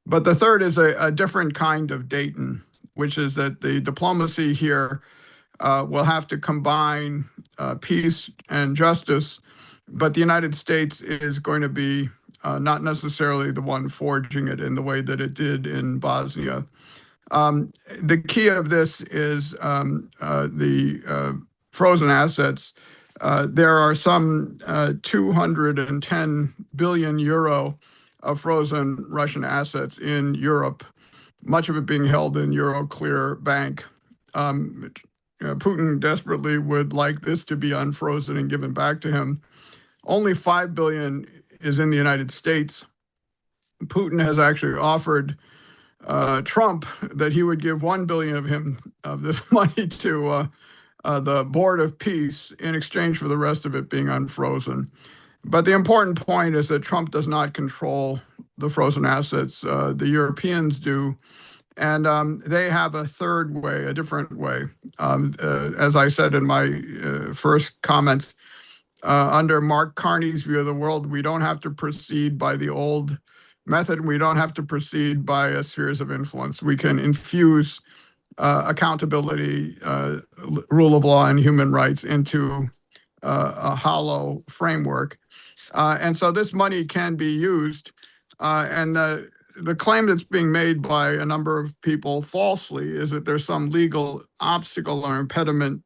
But the third is a different kind of Dayton, which is that the diplomacy here will have to combine peace and justice, but the United States is going to be not necessarily the one forging it in the way that it did in Bosnia. The key of this is the frozen assets. There are some 210 billion euro of frozen Russian assets in Europe, much of it being held in Euroclear Bank. Putin desperately would like this to be unfrozen and given back to him. Only 5 billion is in the United States. Putin has actually offered Trump that he would give 1 billion of this money to the Board of Peace in exchange for the rest of it being unfrozen. But the important point is that Trump does not control the frozen assets. The Europeans do. And they have a third way, a different way. As I said in my first comments, under Mark Carney's view of the world, we don't have to proceed by the old method. We don't have to proceed by a spheres of influence. We can infuse accountability, rule of law, and human rights into a hollow framework. And so this money can be used. And the claim that's being made by a number of people falsely is that there's some legal obstacle or impediment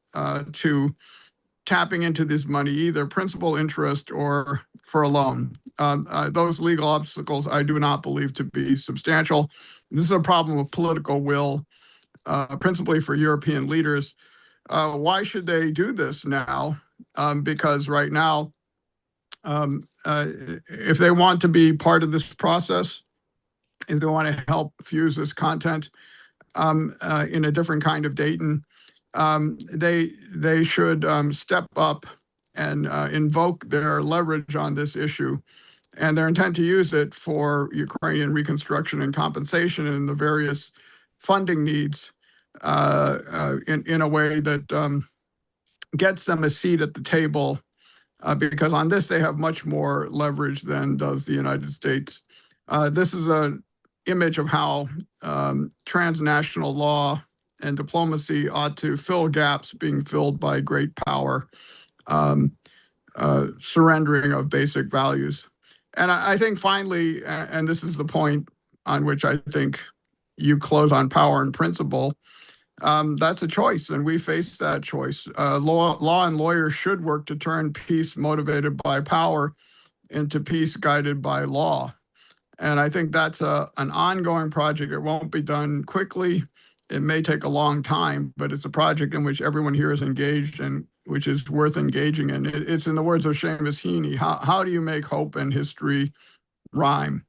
to tapping into this money, either principal interest or for a loan. Those legal obstacles I do not believe to be substantial. This is a problem of political will, principally for European leaders. Why should they do this now? Because right now, if they want to be part of this process, if they want to help fuse this content in a different kind of Dayton, they should step up and invoke their leverage on this issue and their intent to use it for Ukrainian reconstruction and compensation and the various funding needs in a way that gets them a seat at the table, because on this they have much more leverage than does the United States. This is an image of how transnational law and diplomacy ought to fill gaps being filled by great power, surrendering of basic values. And I think finally, and this is the point on which I think you close on power and principle, that's a choice, and we face that choice. Law and lawyers should work to turn peace motivated by power into peace guided by law. And I think that's an ongoing project. It won't be done quickly. It may take a long time, but it's a project in which everyone here is engaged and which is worth engaging in. It's in the words of Seamus Heaney, how do you make hope and history rhyme?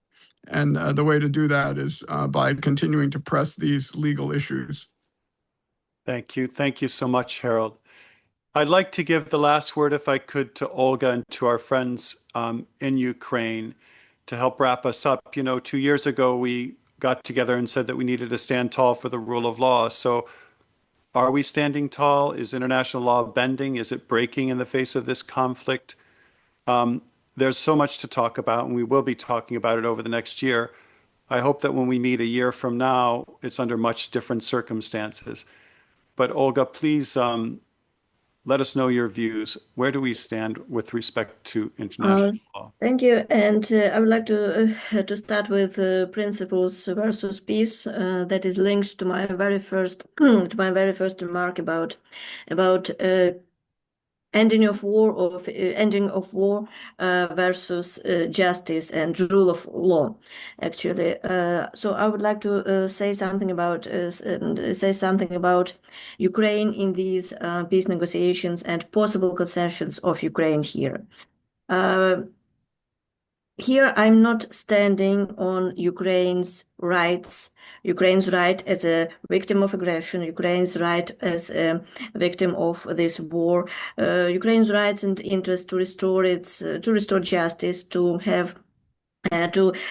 And the way to do that is by continuing to press these legal issues. Thank you. Thank you so much, Harold. I'd like to give the last word, if I could, to Olga and to our friends in Ukraine to help wrap us up. 2 years ago, we got together and said that we needed to stand tall for the rule of law. So are we standing tall? Is international law bending? Is it breaking in the face of this conflict? There's so much to talk about, and we will be talking about it over the next year. I hope that when we meet a year from now, it's under much different circumstances. But Olga, please let us know your views. Where do we stand with respect to international law? Thank you. And I would like to start with principles versus peace. That is linked to my very first remark about ending of war versus justice and rule of law, actually. So I would like to say something about Ukraine in these peace negotiations and possible concessions of Ukraine here. Here, I'm not standing on Ukraine's right as a victim of aggression, Ukraine's right as a victim of this war, Ukraine's rights and interest to restore justice, to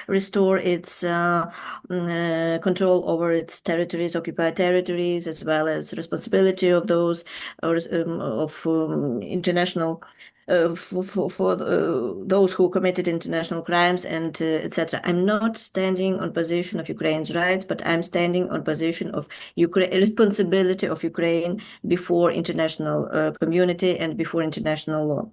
restore its control over its territories, occupied territories, as well as responsibility of those international. For those who committed international crimes and etc. I'm not standing on position of Ukraine's rights, but I'm standing on position of responsibility of Ukraine before international community and before international law.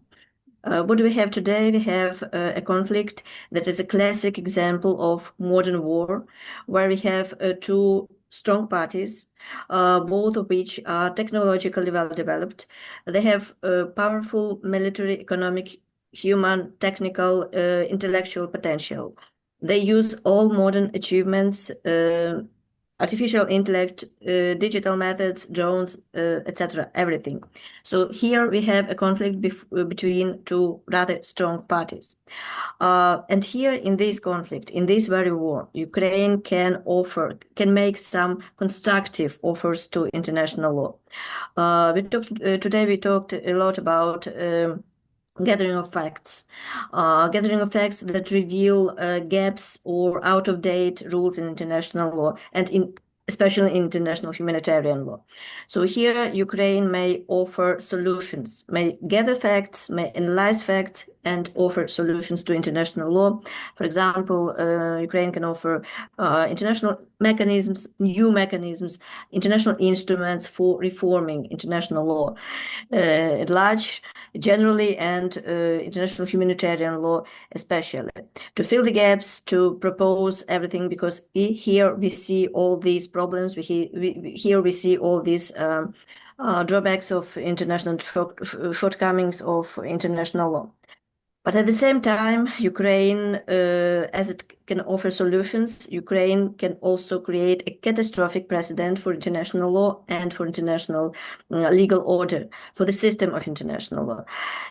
What do we have today? We have a conflict that is a classic example of modern war, where we have two strong parties, both of which are technologically well developed. They have powerful military, economic, human, technical, intellectual potential. They use all modern achievements artificial intellect, digital methods, drones, etc., everything. So here we have a conflict between two rather strong parties. And here in this conflict, in this very war, Ukraine can make some constructive offers to international law. Today we talked a lot about gathering of facts that reveal gaps or out-of-date rules in international law and especially in international humanitarian law. So here Ukraine may offer solutions, may gather facts, may analyze facts and offer solutions to international law. For example, Ukraine can offer international mechanisms, new mechanisms, international instruments for reforming international law at large, generally, and international humanitarian law especially, to fill the gaps, to propose everything, because here we see all these problems, here we see all these drawbacks of international shortcomings of international law. But at the same time, Ukraine, as it can offer solutions, Ukraine can also create a catastrophic precedent for international law and for international legal order, for the system of international law.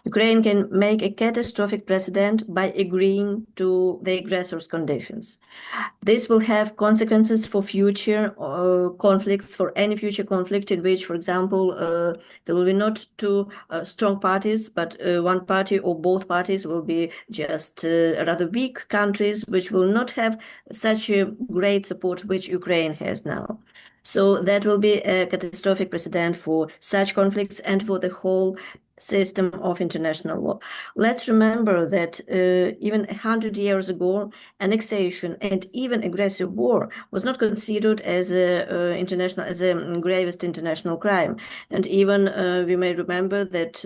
Ukraine can make a catastrophic precedent by agreeing to the aggressor's conditions. This will have consequences for future conflicts, for any future conflict in which, for example, there will be not two strong parties, but one party or both parties will be just rather weak countries, which will not have such a great support which Ukraine has now. So that will be a catastrophic precedent for such conflicts and for the whole system of international law. Let's remember that even 100 years ago, annexation and even aggressive war was not considered as a gravest international crime. And even we may remember that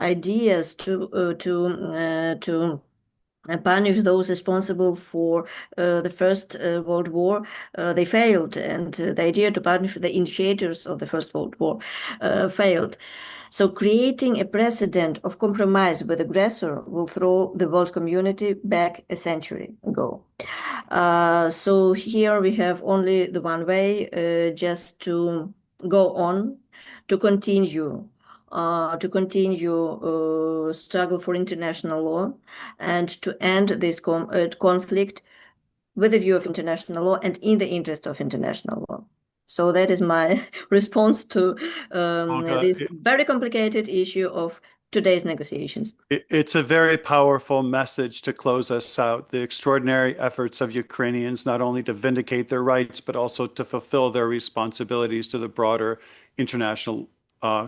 ideas to punish those responsible for the First World War, they failed, and the idea to punish the initiators of the First World War failed. So creating a precedent of compromise with aggressor will throw the world community back a century ago. So here we have only the one way, just to go on, to continue struggle for international law and to end this conflict with the view of international law and in the interest of international law. So that is my response to this very complicated issue of today's negotiations. It's a very powerful message to close us out. The extraordinary efforts of Ukrainians, not only to vindicate their rights, but also to fulfill their responsibilities to the broader international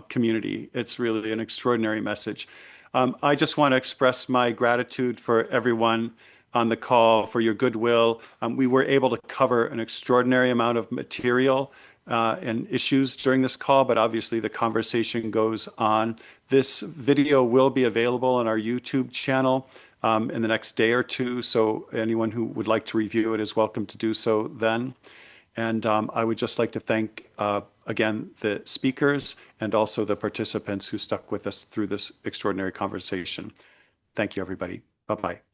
community. It's really an extraordinary message. I just want to express my gratitude for everyone on the call, for your goodwill. We were able to cover an extraordinary amount of material and issues during this call, but obviously the conversation goes on. This video will be available on our YouTube channel in the next day or two, so anyone who would like to review it is welcome to do so then. And I would just like to thank, again, the speakers and also the participants who stuck with us through this extraordinary conversation. Thank you, everybody. Bye-bye.